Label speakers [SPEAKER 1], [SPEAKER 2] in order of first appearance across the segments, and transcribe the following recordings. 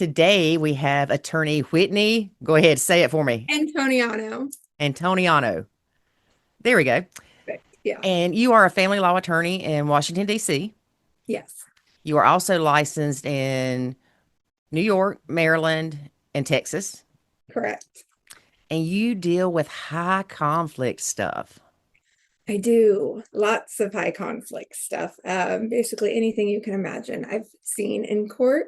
[SPEAKER 1] Today we have attorney Whitney. Go ahead, say it for me.
[SPEAKER 2] Antoniano.
[SPEAKER 1] Antoniano. There we go.
[SPEAKER 2] Perfect. Yeah.
[SPEAKER 1] And you are a family law attorney in Washington, D.C.
[SPEAKER 2] Yes.
[SPEAKER 1] You are also licensed in New York, Maryland, and Texas.
[SPEAKER 2] Correct.
[SPEAKER 1] And you deal with high conflict stuff.
[SPEAKER 2] I do lots of high conflict stuff. Basically anything you can imagine I've seen in court.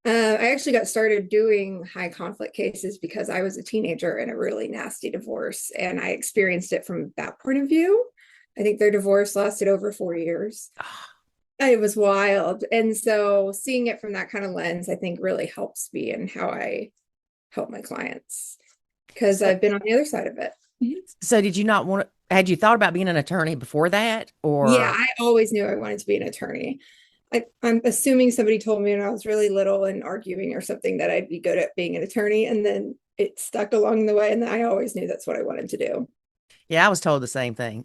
[SPEAKER 2] I actually got started doing high conflict cases because I was a teenager in a really nasty divorce, and I experienced it from that point of view. I think their divorce lasted over 4 years. It was wild. And so seeing it from that kind of lens, I think really helps me in how I help my clients because
[SPEAKER 1] So,
[SPEAKER 2] I've been on the other side of it. Mhm.
[SPEAKER 1] so did you not want to, had you thought about being an attorney before that?
[SPEAKER 2] Yeah,
[SPEAKER 1] Or,
[SPEAKER 2] I always knew I wanted to be an attorney. I'm assuming somebody told me when I was really little and arguing or something that I'd be good at being an attorney, and then it stuck along the way, and I always knew that's what I wanted to do.
[SPEAKER 1] yeah, I was told the same thing.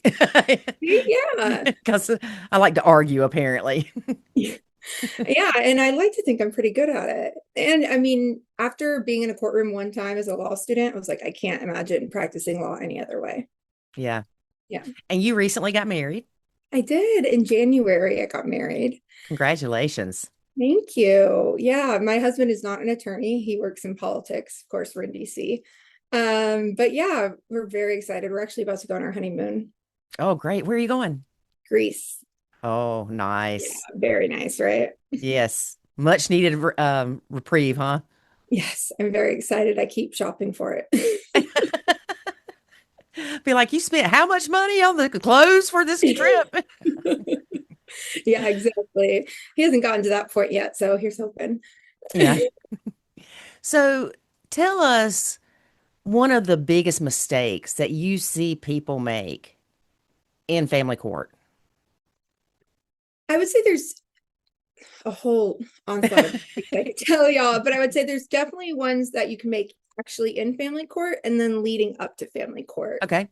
[SPEAKER 2] Yeah.
[SPEAKER 1] Because I like to argue, apparently.
[SPEAKER 2] Yeah, and I like to think I'm pretty good at it. And I mean, after being in a courtroom one time as a law student, I was like, I can't imagine practicing law any other way.
[SPEAKER 1] Yeah.
[SPEAKER 2] Yeah,
[SPEAKER 1] And you recently got married.
[SPEAKER 2] I did. In January, I got married.
[SPEAKER 1] Congratulations.
[SPEAKER 2] Thank you. Yeah, my husband is not an attorney. He works in politics. Of course, we're in DC. But yeah, we're very excited. We're actually about to go on our honeymoon.
[SPEAKER 1] Oh, great. Where are you going?
[SPEAKER 2] Greece.
[SPEAKER 1] Oh,
[SPEAKER 2] Yeah,
[SPEAKER 1] nice.
[SPEAKER 2] very nice, right?
[SPEAKER 1] Yes. Much needed reprieve, huh?
[SPEAKER 2] Yes, I'm very excited. I keep shopping for it.
[SPEAKER 1] Be like, you spent how much money on the clothes for this trip?
[SPEAKER 2] Yeah, exactly. He hasn't gotten to that point yet, so here's hoping.
[SPEAKER 1] Yeah. So tell us one of the biggest mistakes that you see people make in family court.
[SPEAKER 2] I would say there's a whole onslaught of things I could tell y'all, but I would say there's definitely ones that you can make actually in family court and then leading up to family court.
[SPEAKER 1] Okay.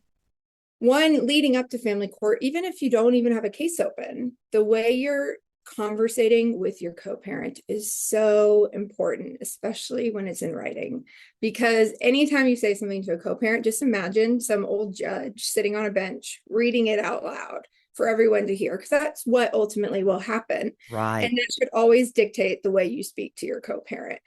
[SPEAKER 2] One, leading up to family court, even if you don't even have a case open, the way you're conversating with your co-parent is so important, especially when it's in writing. Because anytime you say something to a co-parent, just imagine some old judge sitting on a bench reading it out loud for everyone to hear, because that's what ultimately will happen.
[SPEAKER 1] Right.
[SPEAKER 2] And that should always dictate the way you speak to your co-parent.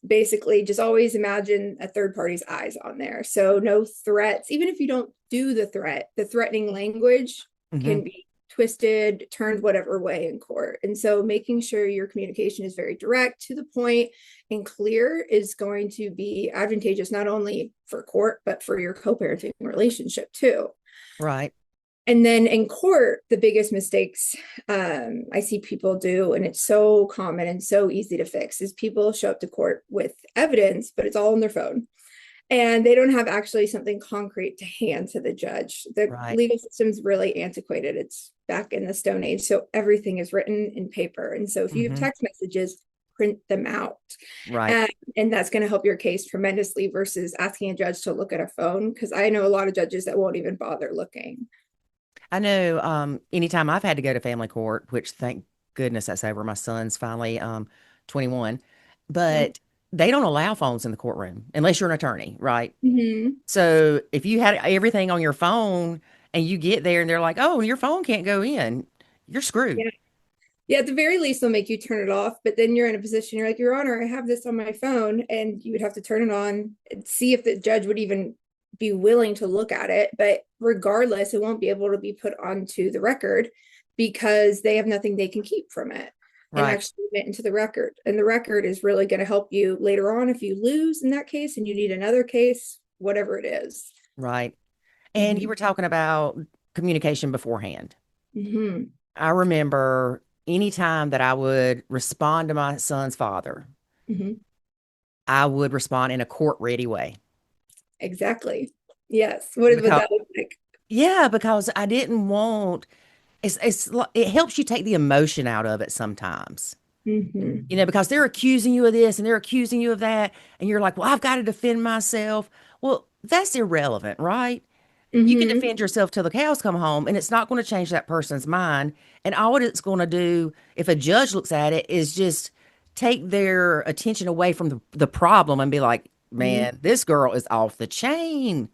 [SPEAKER 2] Basically, just always imagine a third party's eyes on there. So no threats, even if you don't do the threat, the threatening language
[SPEAKER 1] Hmm.
[SPEAKER 2] can be twisted, turned whatever way in court. And so making sure your communication is very direct, to the point, and clear is going to be advantageous not only for court, but for your co-parenting relationship too.
[SPEAKER 1] Right.
[SPEAKER 2] And then in court, the biggest mistakes I see people do, and it's so common and so easy to fix, is people show up to court with evidence, but it's all on their phone. And they don't have actually something concrete to hand to the judge. The
[SPEAKER 1] Right.
[SPEAKER 2] legal system's really antiquated. It's back in the Stone Age. So everything is written in paper. And so if you have
[SPEAKER 1] Hmm.
[SPEAKER 2] text messages, print them out.
[SPEAKER 1] Right.
[SPEAKER 2] And that's going to help your case tremendously versus asking a judge to look at a phone. Because I know a lot of judges that won't even bother looking.
[SPEAKER 1] I know anytime I've had to go to family court, which thank goodness that's over. My son's finally 21, but they don't allow phones in the courtroom unless you're an attorney, right?
[SPEAKER 2] Mm-hmm.
[SPEAKER 1] So if you had everything on your phone and you get there and they're like, "Oh, your phone can't go in," you're screwed.
[SPEAKER 2] Yeah. Yeah, at the very least, they'll make you turn it off. But then you're in a position, you're like, Your Honor, I have this on my phone. And you would have to turn it on and see if the judge would even be willing to look at it. But regardless, it won't be able to be put onto the record because they have nothing they can keep from it and
[SPEAKER 1] Right.
[SPEAKER 2] actually admit into the record. And the record is really going to help you later on if you lose in that case and you need another case, whatever it is.
[SPEAKER 1] Right. And you
[SPEAKER 2] Mm-hmm.
[SPEAKER 1] were talking about communication beforehand.
[SPEAKER 2] Mm-hmm.
[SPEAKER 1] I remember any time that I would respond to my son's father,
[SPEAKER 2] Mm-hmm.
[SPEAKER 1] I would respond in a court ready way.
[SPEAKER 2] Exactly. Yes. What would
[SPEAKER 1] Because
[SPEAKER 2] that look like?
[SPEAKER 1] yeah, because I didn't want it helps you take the emotion out of it sometimes.
[SPEAKER 2] Mm-hmm.
[SPEAKER 1] Because they're accusing you of this and they're accusing you of that, and you're like, "Well, I've got to defend myself." Well, that's irrelevant, right? You can
[SPEAKER 2] Mm-hmm.
[SPEAKER 1] defend yourself till the cows come home, and it's not going to change that person's mind. And all it's going to do, if a judge looks at it, is just take their attention away from the problem and be like,
[SPEAKER 2] Mhm.
[SPEAKER 1] man, this girl is off the chain.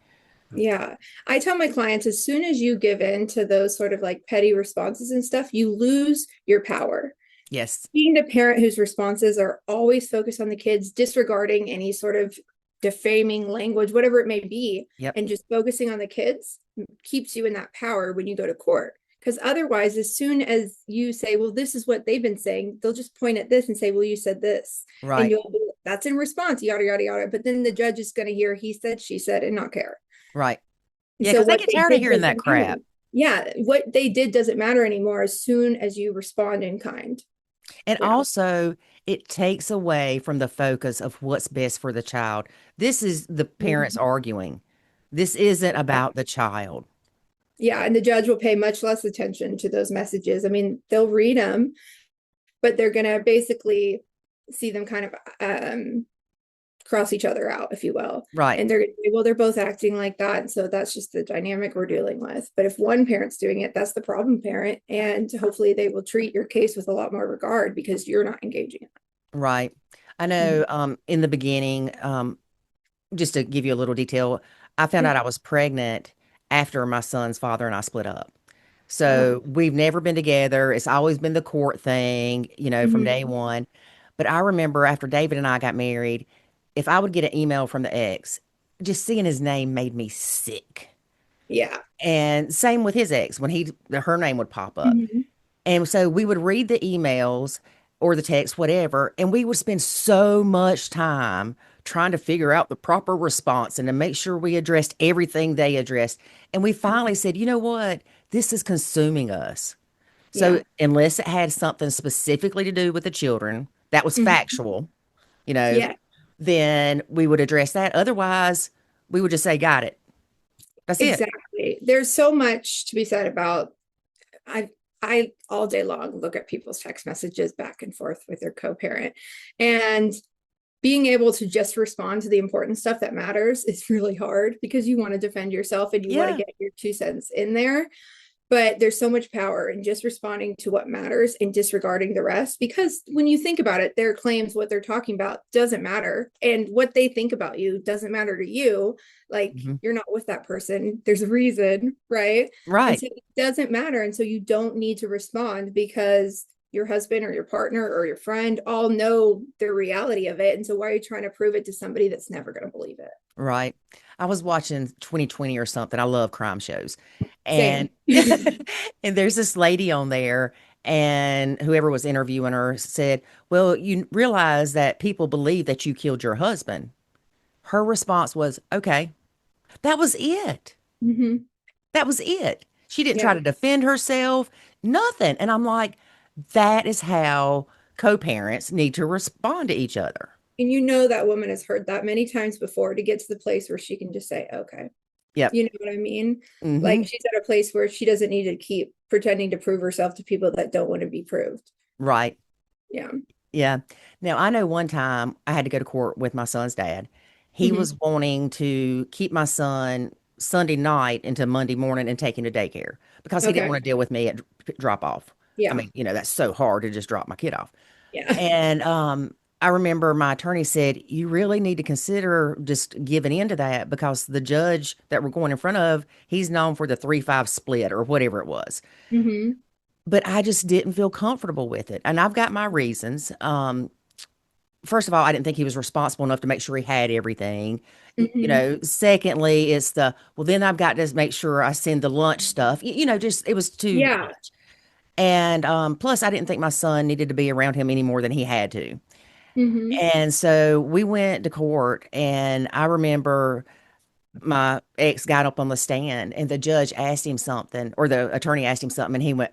[SPEAKER 2] Yeah. I tell my clients as soon as you give in to those sort of like petty responses and stuff, you lose your power.
[SPEAKER 1] Yes.
[SPEAKER 2] Being a parent whose responses are always focused on the kids, disregarding any sort of defaming language, whatever it may be,
[SPEAKER 1] Yep.
[SPEAKER 2] and just focusing on the kids keeps you in that power when you go to court. Because otherwise, as soon as you say, well, this is what they've been saying, they'll just point at this and say, well, you said this. And
[SPEAKER 1] Right.
[SPEAKER 2] you'll be, that's in response, yada, yada, yada. But then the judge is going to hear he said, she said, and not care.
[SPEAKER 1] Right.
[SPEAKER 2] And
[SPEAKER 1] Yeah,
[SPEAKER 2] so
[SPEAKER 1] because they
[SPEAKER 2] what
[SPEAKER 1] get
[SPEAKER 2] they
[SPEAKER 1] tired of
[SPEAKER 2] did
[SPEAKER 1] hearing that
[SPEAKER 2] doesn't matter.
[SPEAKER 1] crap.
[SPEAKER 2] Yeah, what they did doesn't matter anymore as soon as you respond in kind.
[SPEAKER 1] And
[SPEAKER 2] Yeah.
[SPEAKER 1] also, it takes away from the focus of what's best for the child. This is the parents
[SPEAKER 2] Mhm.
[SPEAKER 1] arguing. This isn't about the child.
[SPEAKER 2] Yeah, and the judge will pay much less attention to those messages. I mean, they'll read them, but they're going to basically see them kind of cross each other out, if you will.
[SPEAKER 1] Right.
[SPEAKER 2] And they're going to say, well, they're both acting like that. And so that's just the dynamic we're dealing with. But if one parent's doing it, that's the problem parent. And hopefully they will treat your case with a lot more regard because you're not engaging.
[SPEAKER 1] Right. I
[SPEAKER 2] Mhm.
[SPEAKER 1] know in the beginning, just to give you a little detail, I found
[SPEAKER 2] Yeah.
[SPEAKER 1] out I was pregnant after my son's father and I split up.
[SPEAKER 2] Oh.
[SPEAKER 1] So we've never been together. It's always been the court thing, from day
[SPEAKER 2] Mhm.
[SPEAKER 1] one. But I remember after David and I got married, if I would get an email from the ex, just seeing his name made me sick.
[SPEAKER 2] Yeah.
[SPEAKER 1] And same with his ex when her name would pop up.
[SPEAKER 2] Mhm.
[SPEAKER 1] And so we would read the emails or the text, whatever, and we would spend so much time trying to figure out the proper response and to make sure we addressed everything they addressed. And we finally said, you know what? This is consuming us. So
[SPEAKER 2] Yeah.
[SPEAKER 1] unless it had something specifically to do with the children that was
[SPEAKER 2] Mhm.
[SPEAKER 1] factual, you know,
[SPEAKER 2] Yeah.
[SPEAKER 1] then we would address that. Otherwise, we would just say, got it. That's it.
[SPEAKER 2] Exactly. There's so much to be said about I I all day long look at people's text messages back and forth with their co-parent. And being able to just respond to the important stuff that matters is really hard because you want to defend yourself and you want to
[SPEAKER 1] Yeah.
[SPEAKER 2] get your 2 cents in there. But there's so much power in just responding to what matters and disregarding the rest. Because when you think about it, their claims, what they're talking about, doesn't matter. And what they think about you doesn't matter to you. Like
[SPEAKER 1] Mhm.
[SPEAKER 2] you're not with that person. There's a reason, right? And
[SPEAKER 1] Right.
[SPEAKER 2] so it doesn't matter. And so you don't need to respond because your husband or your partner or your friend all know the reality of it. And so why are you trying to prove it to somebody that's never going to believe it?
[SPEAKER 1] Right. I was watching 2020 or something. I love crime shows. And
[SPEAKER 2] Same.
[SPEAKER 1] and there's this lady on there and whoever was interviewing her said, "Well, you realize that people believe that you killed your husband." Her response was, "Okay." That was it.
[SPEAKER 2] Hmm.
[SPEAKER 1] That was it. She didn't try
[SPEAKER 2] Yeah.
[SPEAKER 1] to defend herself, nothing. And I'm like, that is how co-parents need to respond to each other.
[SPEAKER 2] And you know that woman has heard that many times before to get to the place where she can just say, okay.
[SPEAKER 1] Yep.
[SPEAKER 2] You know what I mean? Like
[SPEAKER 1] Hmm.
[SPEAKER 2] she's at a place where she doesn't need to keep pretending to prove herself to people that don't want to be proved.
[SPEAKER 1] Right.
[SPEAKER 2] Yeah.
[SPEAKER 1] Yeah. Now, I know one time I had to go to court with my son's dad. He
[SPEAKER 2] Hmm.
[SPEAKER 1] was wanting to keep my son Sunday night into Monday morning and take him to daycare because he didn't
[SPEAKER 2] Okay.
[SPEAKER 1] want to deal with me at drop off. I
[SPEAKER 2] Yeah.
[SPEAKER 1] mean, that's so hard to just drop my kid off.
[SPEAKER 2] Yeah.
[SPEAKER 1] And I remember my attorney said, you really need to consider just giving in to that because the judge that we're going in front of, he's known for the 3-5 split or whatever it was.
[SPEAKER 2] Hmm.
[SPEAKER 1] But I just didn't feel comfortable with it. And I've got my reasons. First of all, I didn't think he was responsible enough to make sure he had everything.
[SPEAKER 2] Hmm.
[SPEAKER 1] Secondly, it's well, then I've got to make sure I send the lunch stuff. Just it was too
[SPEAKER 2] Yeah.
[SPEAKER 1] much. And plus, I didn't think my son needed to be around him any more than he had to.
[SPEAKER 2] Hmm.
[SPEAKER 1] And so we went to court, and I remember my ex got up on the stand, and the judge asked him something, or the attorney asked him something, and he went,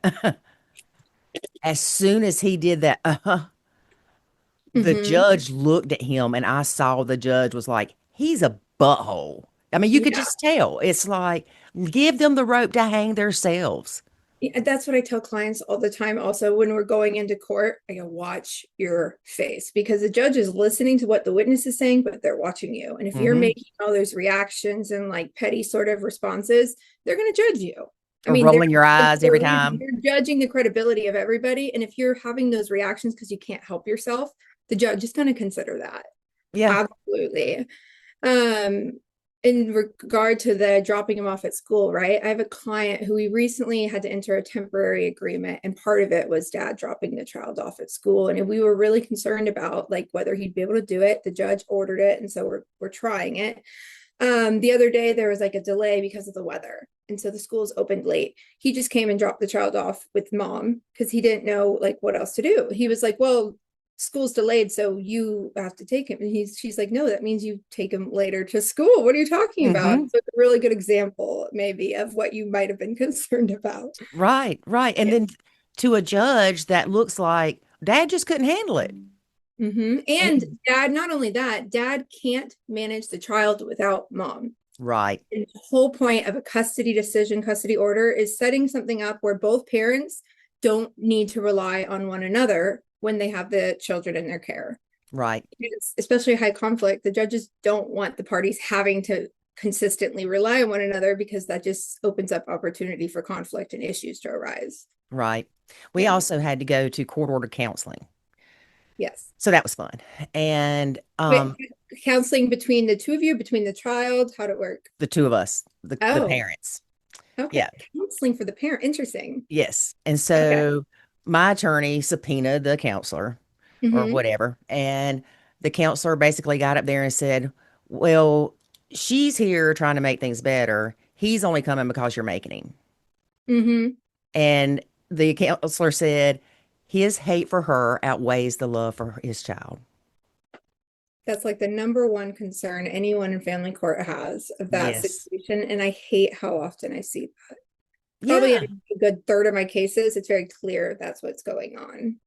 [SPEAKER 1] as soon as he did that, the
[SPEAKER 2] Hmm.
[SPEAKER 1] judge looked at him, and I saw the judge was like, he's a butthole. I mean, you could
[SPEAKER 2] Yeah.
[SPEAKER 1] just tell. It's like, give them the rope to hang themselves.
[SPEAKER 2] Yeah, that's what I tell clients all the time. Also, when we're going into court, I go, watch your face because the judge is listening to what the witness is saying, but they're watching you. And if you're
[SPEAKER 1] Hmm.
[SPEAKER 2] making all those reactions and like petty sort of responses, they're going to judge you. I
[SPEAKER 1] Or
[SPEAKER 2] mean,
[SPEAKER 1] rolling your eyes every time.
[SPEAKER 2] you're judging the credibility of everybody. And if you're having those reactions because you can't help yourself, the judge is going to consider that.
[SPEAKER 1] Yeah.
[SPEAKER 2] Absolutely. Um, in regard to the dropping him off at school, right? I have a client who we recently had to enter a temporary agreement, and part of it was dad dropping the child off at school. And we were really concerned about like whether he'd be able to do it. The judge ordered it, and so we're trying it. The other day there was like a delay because of the weather. And so the schools opened late. He just came and dropped the child off with mom because he didn't know like what else to do. He was like, well, school's delayed, so you have to take him. And she's like, no, that means you take him later to school. What are you talking about?
[SPEAKER 1] Hmm.
[SPEAKER 2] So it's a really good example, maybe, of what you might have been concerned about.
[SPEAKER 1] Right, right. And then to a judge that looks like dad just couldn't handle it.
[SPEAKER 2] And
[SPEAKER 1] And
[SPEAKER 2] dad, not only that, dad can't manage the child without mom.
[SPEAKER 1] right,
[SPEAKER 2] And the whole point of a custody decision, custody order, is setting something up where both parents don't need to rely on one another when they have the children in their care.
[SPEAKER 1] right,
[SPEAKER 2] It's especially high conflict. The judges don't want the parties having to consistently rely on one another because that just opens up opportunity for conflict and issues to arise.
[SPEAKER 1] right. We
[SPEAKER 2] Yeah.
[SPEAKER 1] also had to go to court ordered counseling.
[SPEAKER 2] Yes.
[SPEAKER 1] So that was fun. And
[SPEAKER 2] Wait, counseling between the two of you, between the child, how'd it work?
[SPEAKER 1] the two of us, the
[SPEAKER 2] Oh,
[SPEAKER 1] parents.
[SPEAKER 2] okay.
[SPEAKER 1] Yeah.
[SPEAKER 2] Counseling for the parent. Interesting.
[SPEAKER 1] Yes. And
[SPEAKER 2] Okay.
[SPEAKER 1] so my attorney subpoenaed the counselor or
[SPEAKER 2] Mm-hmm.
[SPEAKER 1] whatever. And the counselor basically got up there and said, well, she's here trying to make things better. He's only coming because you're making him.
[SPEAKER 2] Mm-hmm.
[SPEAKER 1] And the counselor said his hate for her outweighs the love for his child.
[SPEAKER 2] That's like the number one concern anyone in family court has of that
[SPEAKER 1] Yes.
[SPEAKER 2] situation. And I hate how often I see that. Probably in
[SPEAKER 1] Yeah.
[SPEAKER 2] a good third of my cases, it's very clear that's what's going on,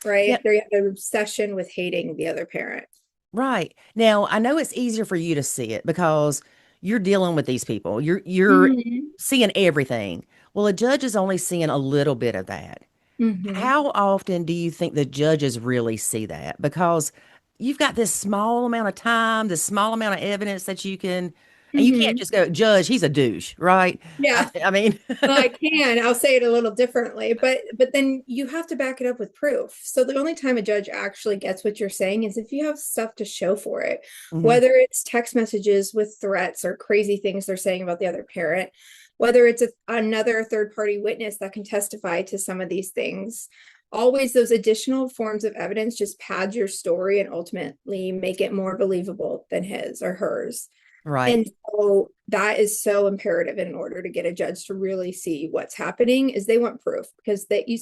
[SPEAKER 2] right?
[SPEAKER 1] Yeah.
[SPEAKER 2] They have an obsession with hating the other parent.
[SPEAKER 1] Right. Now, I know it's easier for you to see it because you're dealing with these people. You're
[SPEAKER 2] Mm-hmm.
[SPEAKER 1] seeing everything. Well, a judge is only seeing a little bit of that.
[SPEAKER 2] Mm-hmm.
[SPEAKER 1] How often do you think the judges really see that? Because you've got this small amount of time, this small amount of evidence that you can, and you can't
[SPEAKER 2] Mm-hmm.
[SPEAKER 1] just go, Judge, he's a douche, right?
[SPEAKER 2] Yeah.
[SPEAKER 1] I mean,
[SPEAKER 2] Well, I can. I'll say it a little differently, but then you have to back it up with proof. So the only time a judge actually gets what you're saying is if you have stuff to show for it,
[SPEAKER 1] mhm,
[SPEAKER 2] whether it's text messages with threats or crazy things they're saying about the other parent, whether it's another third party witness that can testify to some of these things. Always those additional forms of evidence just pad your story and ultimately make it more believable than his or hers.
[SPEAKER 1] right,
[SPEAKER 2] And so that is so imperative in order to get a judge to really see what's happening is they want proof because you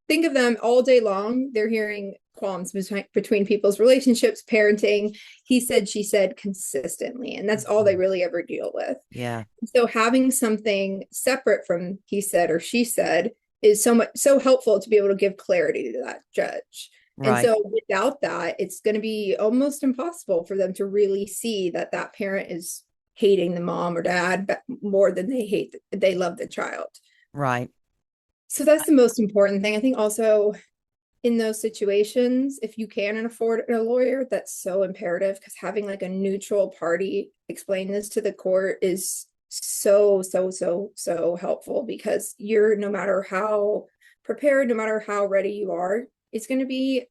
[SPEAKER 2] think of them all day long. They're hearing qualms between people's relationships, parenting, he said, she said consistently. And that's all they
[SPEAKER 1] mhm,
[SPEAKER 2] really ever deal with.
[SPEAKER 1] yeah,
[SPEAKER 2] So having something separate from he said or she said is so helpful to be able to give clarity to that judge. And
[SPEAKER 1] right,
[SPEAKER 2] so without that, it's going to be almost impossible for them to really see that that parent is hating the mom or dad more than they love the child.
[SPEAKER 1] right,
[SPEAKER 2] So that's the most important thing. I think also in those situations, if you can afford a lawyer, that's so imperative because having like a neutral party explain this to the court is so helpful because you're no matter how prepared, no matter how ready you are, it's going to be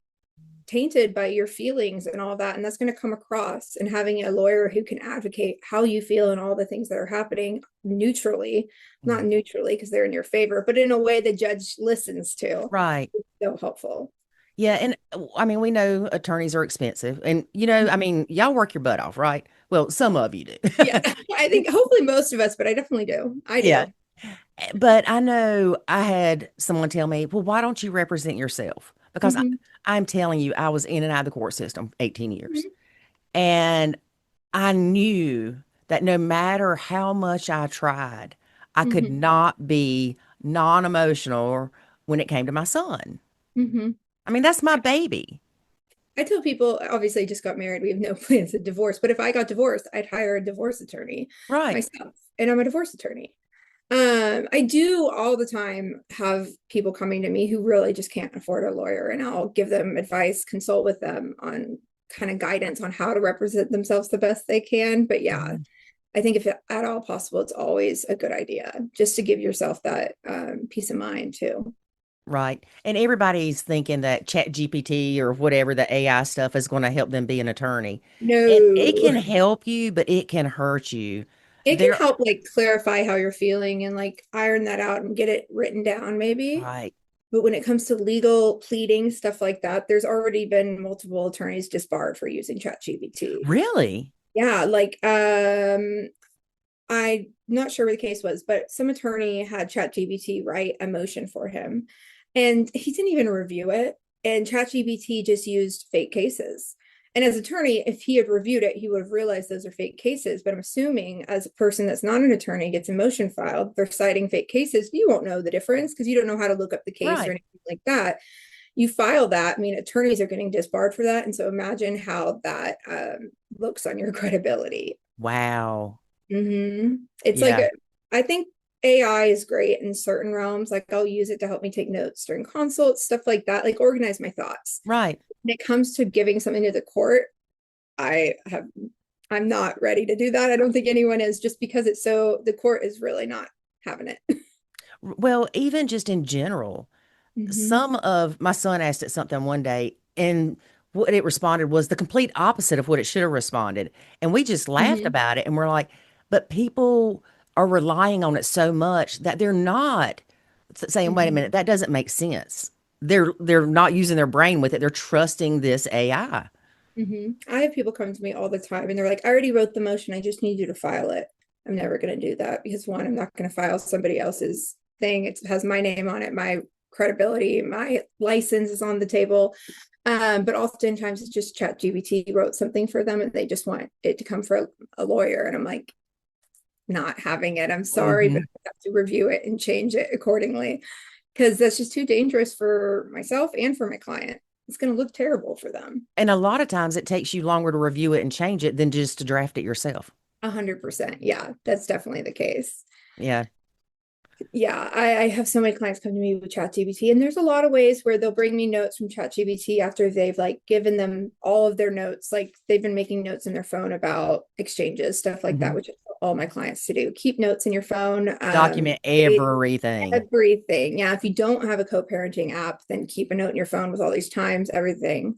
[SPEAKER 2] tainted by your feelings and all that. And that's going to come across. And having a lawyer who can advocate how you feel and all the things that are happening neutrally, not
[SPEAKER 1] mhm,
[SPEAKER 2] neutrally because they're in your favor, but in a way the judge listens to,
[SPEAKER 1] right.
[SPEAKER 2] is so helpful.
[SPEAKER 1] Yeah, and I mean, we know attorneys are expensive, and I mean, y'all work your butt off, right? Well, some of you do.
[SPEAKER 2] Yeah, I think hopefully most of us, but I definitely do. I
[SPEAKER 1] Yeah,
[SPEAKER 2] do.
[SPEAKER 1] but I know I had someone tell me, "Well, why don't you represent yourself?" Because
[SPEAKER 2] Mhm,
[SPEAKER 1] I'm telling you, I was in and out of the court system 18 years,
[SPEAKER 2] mhm,
[SPEAKER 1] and I knew that no matter how much I tried, I could
[SPEAKER 2] mhm,
[SPEAKER 1] not be non-emotional when it came to my son.
[SPEAKER 2] mhm.
[SPEAKER 1] I mean, that's my baby,
[SPEAKER 2] I tell people, obviously, I just got married. We have no plans to divorce, but if I got divorced, I'd hire a divorce attorney
[SPEAKER 1] right?
[SPEAKER 2] myself, and I'm a divorce attorney. I do all the time have people coming to me who really just can't afford a lawyer, and I'll give them advice, consult with them on kind of guidance on how to represent themselves the best they can. But yeah,
[SPEAKER 1] Mhm.
[SPEAKER 2] I think if at all possible, it's always a good idea just to give yourself that peace of mind too.
[SPEAKER 1] Right. And everybody's thinking that Chat GPT or whatever the AI stuff is going to help them be an attorney. And it
[SPEAKER 2] No.
[SPEAKER 1] can help you, but it can hurt you.
[SPEAKER 2] It can
[SPEAKER 1] There,
[SPEAKER 2] help like clarify how you're feeling and like iron that out and get it written down, maybe.
[SPEAKER 1] right.
[SPEAKER 2] But when it comes to legal pleading, stuff like that, there's already been multiple attorneys disbarred for using ChatGPT.
[SPEAKER 1] Really?
[SPEAKER 2] Yeah, like I'm not sure what the case was, but some attorney had ChatGPT write a motion for him, and he didn't even review it. And ChatGPT just used fake cases. And as attorney, if he had reviewed it, he would have realized those are fake cases. But I'm assuming as a person that's not an attorney gets a motion filed, they're citing fake cases. You won't know the difference because you don't know how to look up the case or
[SPEAKER 1] Right.
[SPEAKER 2] anything like that. You file that. I mean, attorneys are getting disbarred for that. And so imagine how that looks on your credibility.
[SPEAKER 1] Wow.
[SPEAKER 2] It's like,
[SPEAKER 1] Yeah.
[SPEAKER 2] I think AI is great in certain realms. Like I'll use it to help me take notes during consults, stuff like that, like organize my thoughts.
[SPEAKER 1] Right.
[SPEAKER 2] When it comes to giving something to the court, I have, I'm not ready to do that. I don't think anyone is, just because it's so, the court is really not having it.
[SPEAKER 1] Well, even just in general,
[SPEAKER 2] Mm-hmm.
[SPEAKER 1] some of my son asked it something one day, and what it responded was the complete opposite of what it should have responded. And we just laughed
[SPEAKER 2] Mm-hmm.
[SPEAKER 1] about it, and we're like, but people are relying on it so much that they're not saying, wait a
[SPEAKER 2] Mm-hmm.
[SPEAKER 1] minute, that doesn't make sense. They're not using their brain with it. They're trusting this AI.
[SPEAKER 2] I have people come to me all the time and they're like, I already wrote the motion. I just need you to file it. I'm never going to do that because one, I'm not going to file somebody else's thing. It has my name on it, my credibility, my license is on the table. But oftentimes it's just ChatGPT wrote something for them and they just want it to come for a lawyer. And I'm like, not having it. I'm sorry, but
[SPEAKER 1] Hmm.
[SPEAKER 2] I have to review it and change it accordingly because that's just too dangerous for myself and for my client. It's going to look terrible for them.
[SPEAKER 1] And a lot of times it takes you longer to review it and change it than just to draft it yourself.
[SPEAKER 2] 100%. Yeah, that's definitely the case.
[SPEAKER 1] Yeah.
[SPEAKER 2] Yeah, I have so many clients come to me with ChatGPT, and there's a lot of ways where they'll bring me notes from ChatGPT after they've like given them all of their notes. Like they've been making notes in their phone about exchanges, stuff like that,
[SPEAKER 1] Hmm.
[SPEAKER 2] which is all my clients to do. Keep notes in your phone.
[SPEAKER 1] Document everything.
[SPEAKER 2] Everything. Yeah, if you don't have a co-parenting app, then keep a note in your phone with all these times, everything.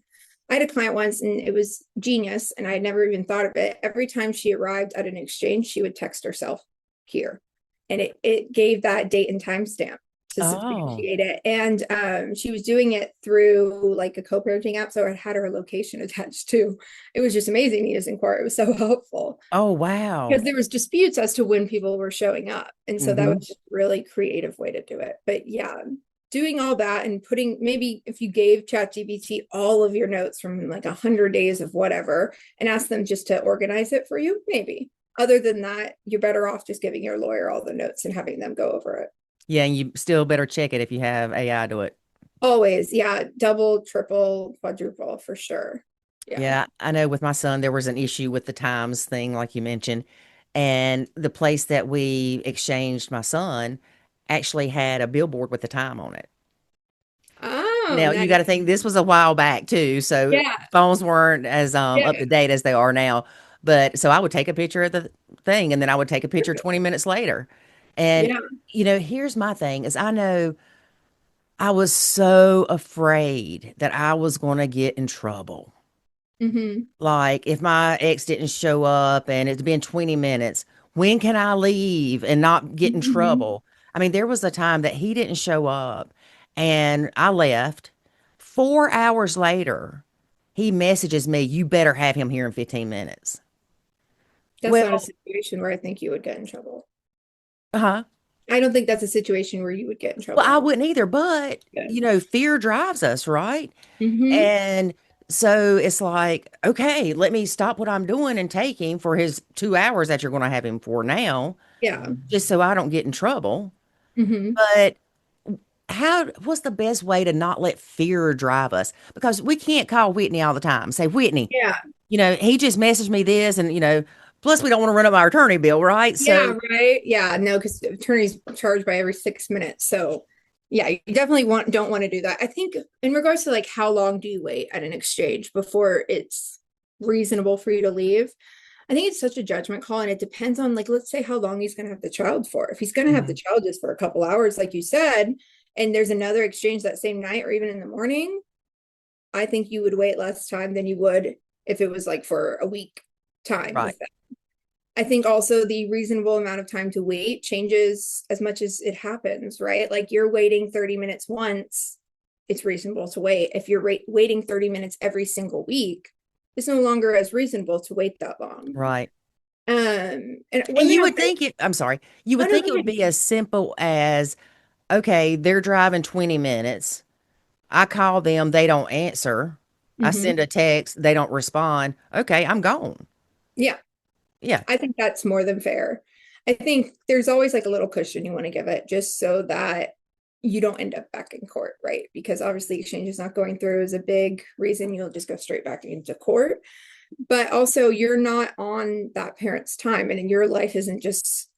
[SPEAKER 2] I had a client once and it was genius, and I had never even thought of it. Every time she arrived at an exchange, she would text herself here. And it gave that date and time stamp to
[SPEAKER 1] Oh,
[SPEAKER 2] substantiate it. And she was doing it through like a co-parenting app. So it had her location attached too. It was just amazing to use in court. It was so helpful
[SPEAKER 1] oh, wow.
[SPEAKER 2] because there was disputes as to when people were showing up, and so that
[SPEAKER 1] Hmm.
[SPEAKER 2] was just a really creative way to do it. But yeah, doing all that and putting, maybe if you gave ChatGPT all of your notes from like 100 days of whatever and ask them just to organize it for you, maybe. Other than that, you're better off just giving your lawyer all the notes and having them go over it.
[SPEAKER 1] Yeah, and you still better check it if you have AI do it.
[SPEAKER 2] Always, yeah, double, triple, quadruple for sure. Yeah.
[SPEAKER 1] Yeah, I know with my son, there was an issue with the times thing, like you mentioned. And the place that we exchanged my son actually had a billboard with the time on it.
[SPEAKER 2] Oh,
[SPEAKER 1] Now, you got to
[SPEAKER 2] nice.
[SPEAKER 1] think this was a while back too, so
[SPEAKER 2] Yeah.
[SPEAKER 1] phones weren't as up
[SPEAKER 2] Yeah.
[SPEAKER 1] to date as they are now. But so I would take a picture of the thing and then I would take a picture 20 minutes later. And
[SPEAKER 2] Yeah.
[SPEAKER 1] here's my thing is I know I was so afraid that I was going to get in trouble.
[SPEAKER 2] Hmm.
[SPEAKER 1] Like if my ex didn't show up and it's been 20 minutes, when can I leave and not get in
[SPEAKER 2] Hmm.
[SPEAKER 1] trouble? I mean, there was a time that he didn't show up and I left. 4 hours later, he messages me, you better have him here in 15 minutes.
[SPEAKER 2] That's not a
[SPEAKER 1] Well,
[SPEAKER 2] situation where I think you would get in trouble.
[SPEAKER 1] huh?
[SPEAKER 2] I don't think that's a situation where you would get in
[SPEAKER 1] Well, I
[SPEAKER 2] trouble.
[SPEAKER 1] wouldn't either, but
[SPEAKER 2] Good.
[SPEAKER 1] fear drives us, right?
[SPEAKER 2] Hmm.
[SPEAKER 1] And so it's like, okay, let me stop what I'm doing and take him for his 2 hours that you're going to have him for now,
[SPEAKER 2] Yeah.
[SPEAKER 1] just so I don't get in trouble.
[SPEAKER 2] Hmm.
[SPEAKER 1] But what's the best way to not let fear drive us? Because we can't call Whitney all the time. Say, Whitney,
[SPEAKER 2] Yeah.
[SPEAKER 1] he just messaged me this, and plus we don't want to run up our attorney bill, right? So,
[SPEAKER 2] Yeah. Right. Yeah. No, because attorneys charge by every 6 minutes. So yeah, you definitely don't want to do that. I think in regards to like how long do you wait at an exchange before it's reasonable for you to leave? I think it's such a judgment call, and it depends on like let's say how long he's going to have the child for. If he's going to have the
[SPEAKER 1] mhm.
[SPEAKER 2] child just for a couple hours, like you said, and there's another exchange that same night or even in the morning, I think you would wait less time than you would if it was like for a week time
[SPEAKER 1] Right.
[SPEAKER 2] with them. I think also the reasonable amount of time to wait changes as much as it happens, right? Like you're waiting 30 minutes once, it's reasonable to wait. If you're waiting 30 minutes every single week, it's no longer as reasonable to wait that long.
[SPEAKER 1] Right.
[SPEAKER 2] And
[SPEAKER 1] And
[SPEAKER 2] women
[SPEAKER 1] you
[SPEAKER 2] have,
[SPEAKER 1] would think I'm sorry, you
[SPEAKER 2] oh
[SPEAKER 1] would
[SPEAKER 2] no,
[SPEAKER 1] think
[SPEAKER 2] go
[SPEAKER 1] it would
[SPEAKER 2] ahead.
[SPEAKER 1] be as simple as, okay, they're driving 20 minutes. I call them, they don't answer. I
[SPEAKER 2] Mm-hmm.
[SPEAKER 1] send a text, they don't respond. Okay, I'm gone.
[SPEAKER 2] Yeah,
[SPEAKER 1] Yeah.
[SPEAKER 2] I think that's more than fair. I think there's always like a little cushion you want to give it just so that you don't end up back in court, right? Because obviously exchange is not going through is a big reason you'll just go straight back into court. But also you're not on that parent's time and your life isn't just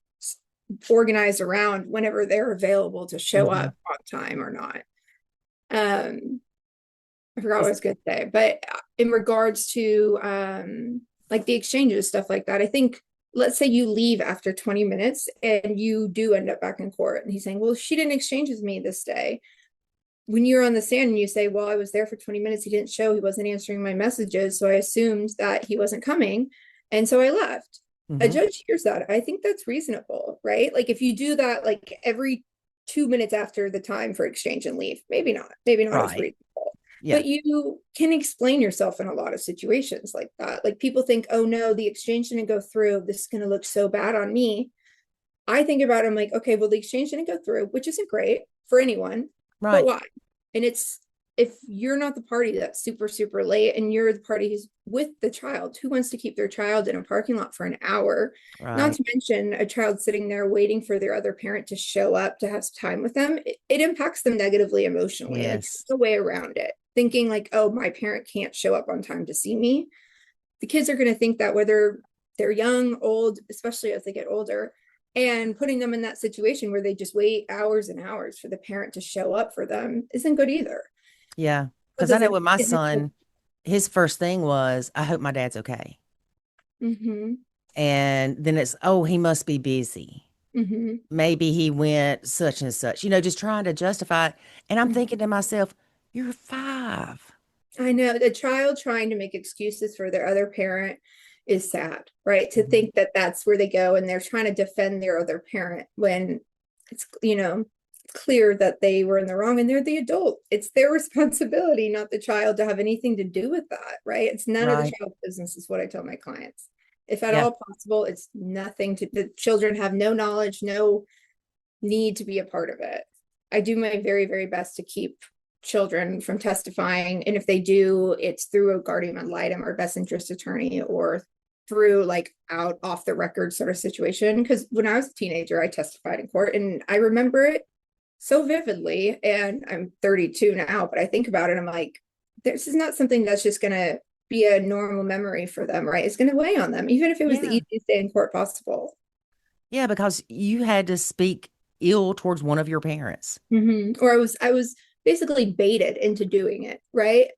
[SPEAKER 2] organized around whenever they're available to show
[SPEAKER 1] Hmm.
[SPEAKER 2] up on time or not. Um, I forgot what I
[SPEAKER 1] It's,
[SPEAKER 2] was going to say, but in regards to like the exchanges, stuff like that, I think let's say you leave after 20 minutes and you do end up back in court and he's saying, well, she didn't exchange with me this day. When you're on the stand and you say, well, I was there for 20 minutes, he didn't show, he wasn't answering my messages, so I assumed that he wasn't coming, and so I left. A
[SPEAKER 1] hmm.
[SPEAKER 2] judge hears that. I think that's reasonable, right? Like if you do that like every 2 minutes after the time for exchange and leave, maybe not as
[SPEAKER 1] Right.
[SPEAKER 2] reasonable.
[SPEAKER 1] Yeah.
[SPEAKER 2] But you can explain yourself in a lot of situations like that. Like people think, oh no, the exchange didn't go through. This is going to look so bad on me. I think about it, I'm like, okay, well, the exchange didn't go through, which isn't great for anyone, but
[SPEAKER 1] Right.
[SPEAKER 2] why? And it's if you're not the party that's super, super late and you're the party who's with the child, who wants to keep their child in a parking lot for an hour? Not
[SPEAKER 1] Right.
[SPEAKER 2] to mention a child sitting there waiting for their other parent to show up to have time with them. It impacts them negatively emotionally. Like,
[SPEAKER 1] Yes.
[SPEAKER 2] there's no way around it. Thinking, like, oh, my parent can't show up on time to see me. The kids are going to think that whether they're young, old, especially as they get older, and putting them in that situation where they just wait hours and hours for the parent to show up for them isn't good either.
[SPEAKER 1] Yeah.
[SPEAKER 2] It
[SPEAKER 1] Because I know
[SPEAKER 2] doesn't.
[SPEAKER 1] with my son, his first thing was, I hope my dad's okay.
[SPEAKER 2] Mm-hmm,
[SPEAKER 1] And then it's, oh, he must be busy.
[SPEAKER 2] mm-hmm,
[SPEAKER 1] Maybe he went such and such, just trying to justify it. And I'm thinking to myself, you're 5.
[SPEAKER 2] I know the child trying to make excuses for their other parent is sad, right? To
[SPEAKER 1] Mhm.
[SPEAKER 2] think that that's where they go and they're trying to defend their other parent when it's, clear that they were in the wrong and they're the adult. It's their responsibility, not the child, to have anything to do with that, right? It's none of the
[SPEAKER 1] Right.
[SPEAKER 2] child's business, is what I tell my clients. If at
[SPEAKER 1] Yeah.
[SPEAKER 2] all possible, it's nothing to the children have no knowledge, no need to be a part of it. I do my very, very best to keep children from testifying. And if they do, it's through a guardian ad litem or best interest attorney or through like out off the record sort of situation. Because when I was a teenager, I testified in court and I remember it so vividly. And I'm 32 now, but I think about it, I'm like, this is not something that's just going to be a normal memory for them, right? It's going to weigh on them, even if it was the
[SPEAKER 1] Yeah.
[SPEAKER 2] easiest day in court possible.
[SPEAKER 1] Yeah. Because you had to speak ill towards one of your parents.
[SPEAKER 2] Or I was basically baited into doing it, right?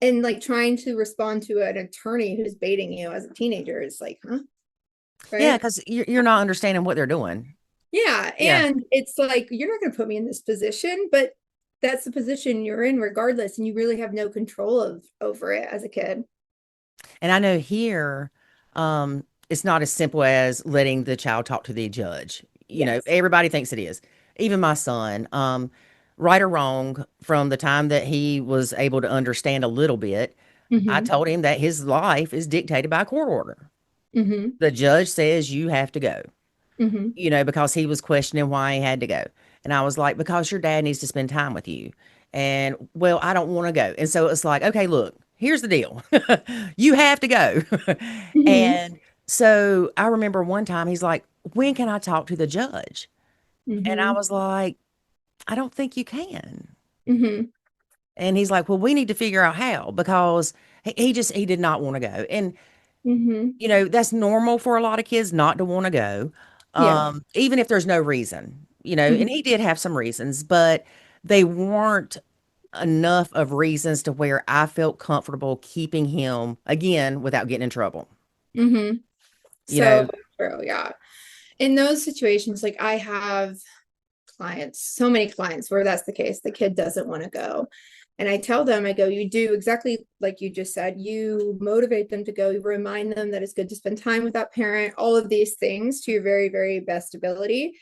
[SPEAKER 2] And like trying to respond to an attorney who's baiting you as a teenager is like, huh?
[SPEAKER 1] Yeah.
[SPEAKER 2] Right?
[SPEAKER 1] Because you're not understanding what they're doing.
[SPEAKER 2] Yeah.
[SPEAKER 1] Yeah.
[SPEAKER 2] And it's like, you're not going to put me in this position, but that's the position you're in regardless. And you really have no control of over it as a kid.
[SPEAKER 1] And I know here, it's not as simple as letting the child talk to the judge.
[SPEAKER 2] Yes.
[SPEAKER 1] Everybody thinks it is. Even my son, right or wrong, from the time that he was able to understand a little bit, I
[SPEAKER 2] Mm-hmm.
[SPEAKER 1] told him that his life is dictated by a court order.
[SPEAKER 2] Mm-hmm.
[SPEAKER 1] The judge says you have to go,
[SPEAKER 2] Mm-hmm.
[SPEAKER 1] because he was questioning why he had to go. And I was like, because your dad needs to spend time with you. And well, I don't want to go. And so it's like, okay, look, here's the deal. You have to go.
[SPEAKER 2] Mm-hmm.
[SPEAKER 1] And so I remember one time he's like, when can I talk to the judge? And I
[SPEAKER 2] Mm-hmm.
[SPEAKER 1] was like, I don't think you can.
[SPEAKER 2] Mm-hmm.
[SPEAKER 1] And he's like, well, we need to figure out how because he did not want to go. And
[SPEAKER 2] Mm-hmm.
[SPEAKER 1] that's normal for a lot of kids not to want to go,
[SPEAKER 2] Yeah.
[SPEAKER 1] even if there's no reason, and
[SPEAKER 2] Mm-hmm.
[SPEAKER 1] he did have some reasons, but they weren't enough of reasons to where I felt comfortable keeping him again without getting in trouble.
[SPEAKER 2] Mm-hmm.
[SPEAKER 1] You
[SPEAKER 2] So
[SPEAKER 1] know,
[SPEAKER 2] true. Yeah. In those situations, like I have clients, so many clients where that's the case. The kid doesn't want to go. And I tell them, I go, you do exactly like you just said. You motivate them to go, you remind them that it's good to spend time with that parent, all of these things to your very, very best ability.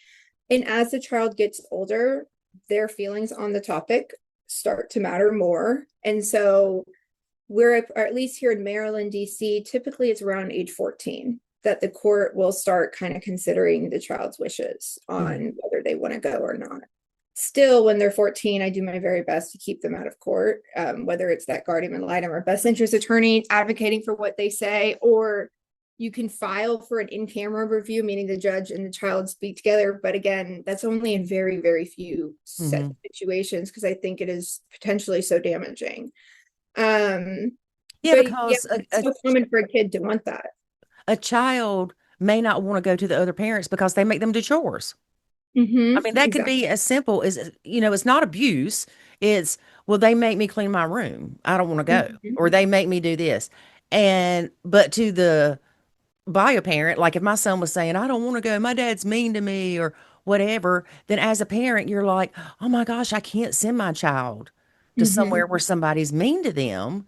[SPEAKER 2] And as the child gets older, their feelings on the topic start to matter more. And so we're, or at least here in Maryland, DC, typically it's around age 14 that the court will start kind of considering the child's wishes on whether they want to go or not. Still, when they're 14, I do my very best to keep them out of court, whether it's that guardian ad litem or best interest attorney advocating for what they say, or you can file for an in-camera review, meaning the judge and the child speak together. But again, that's only in very, very few situations because I think it is potentially so damaging.
[SPEAKER 1] Yeah,
[SPEAKER 2] But yeah,
[SPEAKER 1] because
[SPEAKER 2] it's so common for a kid to want that.
[SPEAKER 1] a child may not want to go to the other parents because they make them do chores. I mean, that could
[SPEAKER 2] Exactly.
[SPEAKER 1] be as simple as, it's not abuse. It's, well, they make me clean my room. I don't want to go. Or they make me do this. But to the bio parent, like if my son was saying, I don't want to go, my dad's mean to me or whatever, then as a parent, you're like, oh my gosh, I can't send my child to somewhere where somebody's mean to them.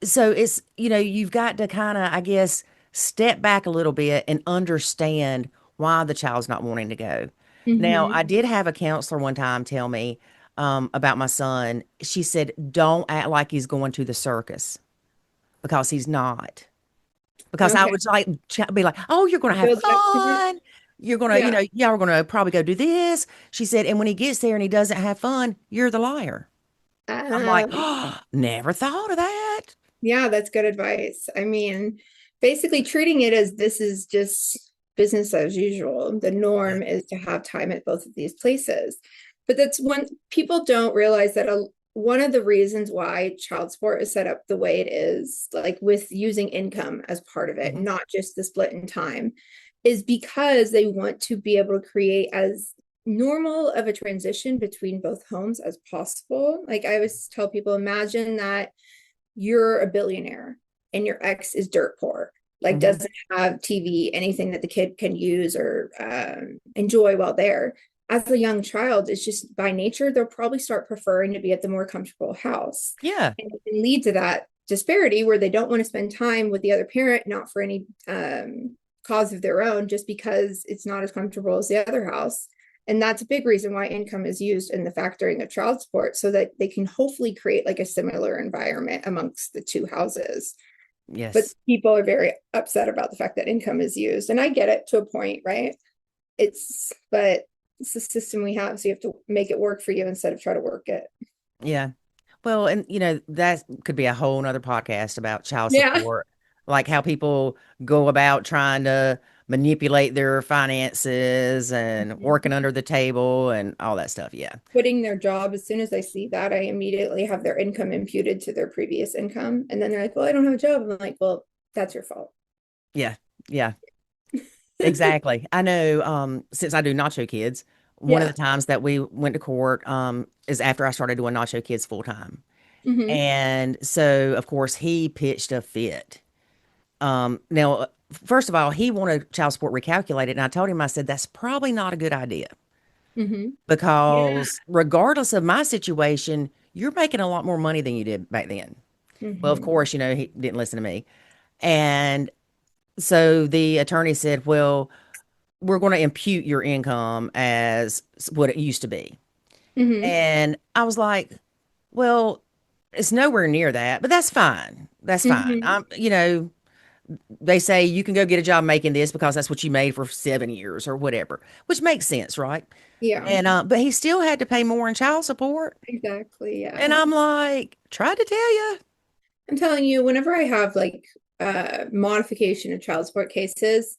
[SPEAKER 1] So it's, you've got to kind of, I guess, step back a little bit and understand why the child's not wanting to go. Now, I did have a counselor one time tell me about my son. She said, don't act like he's going to the circus because he's not. Because I
[SPEAKER 2] Okay.
[SPEAKER 1] would like be like, oh, you're going to have
[SPEAKER 2] Build up to it.
[SPEAKER 1] fun. You're going to,
[SPEAKER 2] Yeah.
[SPEAKER 1] y'all are going to probably go do this. She said, and when he gets there and he doesn't have fun, you're the liar. I'm like,
[SPEAKER 2] Um,
[SPEAKER 1] oh, never thought of that.
[SPEAKER 2] yeah, that's good advice. I mean, basically treating it as this is just business as usual. The
[SPEAKER 1] Yeah.
[SPEAKER 2] norm is to have time at both of these places. But that's when people don't realize that one of the reasons why child support is set up the way it is, like with using income as part of it,
[SPEAKER 1] Mhm.
[SPEAKER 2] not just the split in time, is because they want to be able to create as normal of a transition between both homes as possible. Like I always tell people, imagine that you're a billionaire and your ex is dirt poor, like
[SPEAKER 1] Mhm.
[SPEAKER 2] doesn't have TV, anything that the kid can use or enjoy while there. As a young child, it's just by nature, they'll probably start preferring to be at the more comfortable house.
[SPEAKER 1] Yeah.
[SPEAKER 2] And it can lead to that disparity where they don't want to spend time with the other parent, not for any cause of their own, just because it's not as comfortable as the other house. And that's a big reason why income is used in the factoring of child support so that they can hopefully create like a similar environment amongst the two houses. But
[SPEAKER 1] Yes.
[SPEAKER 2] people are very upset about the fact that income is used. And I get it to a point, right? But it's the system we have. So you have to make it work for you instead of try to work it.
[SPEAKER 1] Yeah. Well, and that could be a whole nother podcast about child
[SPEAKER 2] Yeah.
[SPEAKER 1] support, like how people go about trying to manipulate their finances and working under the table and all that stuff. Yeah.
[SPEAKER 2] Quitting their job, as soon as I see that, I immediately have their income imputed to their previous income. And then they're like, well, I don't have a job. I'm like, well, that's your fault.
[SPEAKER 1] Yeah. Yeah. Exactly. I know, since I do Nacho Kids, one of
[SPEAKER 2] Yeah.
[SPEAKER 1] the times that we went to court, is after I started doing Nacho Kids full time.
[SPEAKER 2] Hmm.
[SPEAKER 1] And so, of course, he pitched a fit. Now, first of all, he wanted child support recalculated, and I told him, I said, that's probably not a good idea
[SPEAKER 2] Hmm. Yeah.
[SPEAKER 1] because regardless of my situation, you're making a lot more money than you did back then. Well, of
[SPEAKER 2] Hmm.
[SPEAKER 1] course, he didn't listen to me. And so the attorney said, well, we're going to impute your income as what it used to be.
[SPEAKER 2] Hmm.
[SPEAKER 1] And I was like, well, it's nowhere near that, but that's fine. That's fine.
[SPEAKER 2] Hmm.
[SPEAKER 1] They say you can go get a job making this because that's what you made for 7 years or whatever, which makes sense, right?
[SPEAKER 2] Yeah,
[SPEAKER 1] But he still had to pay more in child support.
[SPEAKER 2] exactly.
[SPEAKER 1] And
[SPEAKER 2] Yeah.
[SPEAKER 1] I'm like, tried to tell you.
[SPEAKER 2] I'm telling you, whenever I have like modification of child support cases,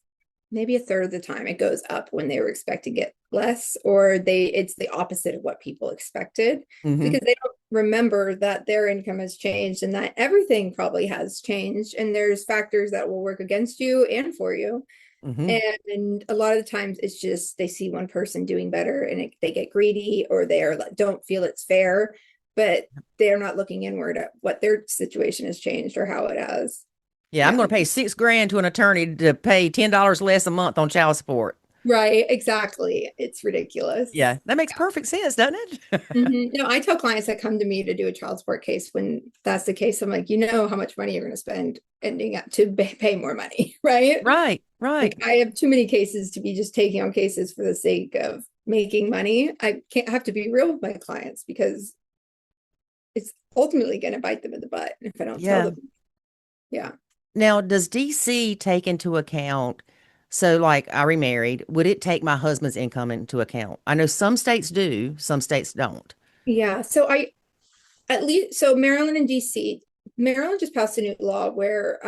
[SPEAKER 2] maybe a third of the time it goes up when they were expecting it less, or it's the opposite of what people expected
[SPEAKER 1] Hmm.
[SPEAKER 2] because they don't remember that their income has changed and that everything probably has changed. And there's factors that will work against you and for you.
[SPEAKER 1] Hmm.
[SPEAKER 2] And a lot of the times it's just they see one person doing better and they get greedy or don't feel it's fair, but they're not looking inward at what their situation has changed or how it has.
[SPEAKER 1] Yeah, I'm
[SPEAKER 2] Yeah.
[SPEAKER 1] going to pay 6 grand to an attorney to pay $10 less a month on child support.
[SPEAKER 2] Right, exactly. It's
[SPEAKER 1] Yeah,
[SPEAKER 2] ridiculous.
[SPEAKER 1] that makes perfect sense, doesn't it?
[SPEAKER 2] No, I tell clients that come to me to do a child support case when that's the case. I'm like, you know how much money you're going to spend ending up to pay more money, right?
[SPEAKER 1] Right,
[SPEAKER 2] Like,
[SPEAKER 1] right.
[SPEAKER 2] I have too many cases to be just taking on cases for the sake of making money. I can't have to be real with my clients because it's ultimately going to bite them in the butt if I don't tell
[SPEAKER 1] Yeah.
[SPEAKER 2] them. Yeah.
[SPEAKER 1] Now, does DC take into account, so like I remarried, would it take my husband's income into account? I know some states do, some states don't.
[SPEAKER 2] Yeah. At least, so Maryland and DC, Maryland just passed a new law where,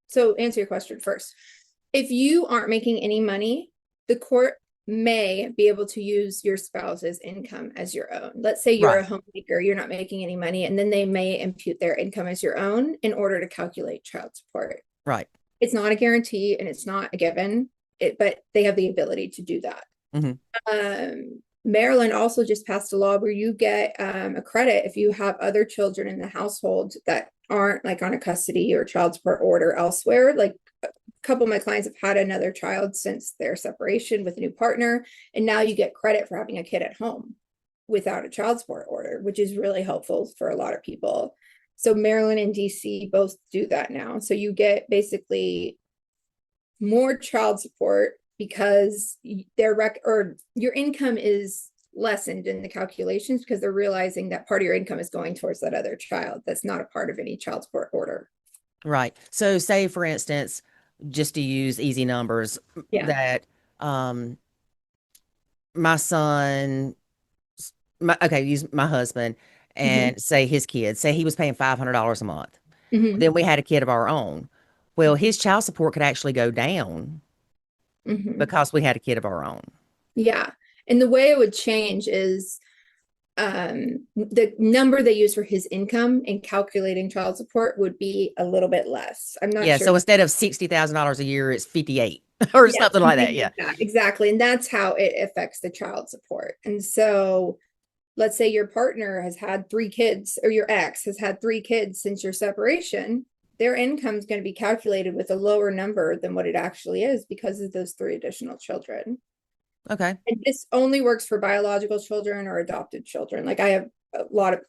[SPEAKER 2] so answer your question first. If you aren't making any money, the court may be able to use your spouse's income as your own. Let's say you're a
[SPEAKER 1] Right,
[SPEAKER 2] homemaker, you're not making any money, and then they may impute their income as your own in order to calculate child support.
[SPEAKER 1] right.
[SPEAKER 2] It's not a guarantee and it's not a given, but they have the ability to do that.
[SPEAKER 1] Hmm.
[SPEAKER 2] Maryland also just passed a law where you get a credit if you have other children in the household that aren't like on a custody or child support order elsewhere. Like, a couple of my clients have had another child since their separation with a new partner, and now you get credit for having a kid at home without a child support order, which is really helpful for a lot of people. So Maryland and DC both do that now. So you get basically more child support because or your income is lessened in the calculations because they're realizing that part of your income is going towards that other child that's not a part of any child support order.
[SPEAKER 1] Right. So say for instance, just to use easy numbers,
[SPEAKER 2] Yeah.
[SPEAKER 1] that um my son, okay, use my husband
[SPEAKER 2] Hmm.
[SPEAKER 1] and say his kids, say he was paying $500 a month.
[SPEAKER 2] Hmm.
[SPEAKER 1] Then we had a kid of our own. Well, his child support could actually go down
[SPEAKER 2] Hmm.
[SPEAKER 1] because we had a kid of our own.
[SPEAKER 2] Yeah. And the way it would change is the number they use for his income in calculating child support would be a little bit less. I'm not
[SPEAKER 1] Yeah,
[SPEAKER 2] sure.
[SPEAKER 1] so instead of $60,000 a year, it's 58 or
[SPEAKER 2] Yeah,
[SPEAKER 1] something like that.
[SPEAKER 2] something
[SPEAKER 1] Yeah.
[SPEAKER 2] like that. Exactly. And that's how it affects the child support. And so let's say your partner has had 3 kids or your ex has had 3 kids since your separation, their income is going to be calculated with a lower number than what it actually is because of those 3 additional children.
[SPEAKER 1] Okay.
[SPEAKER 2] And this only works for biological children or adopted children. Like, I have a lot of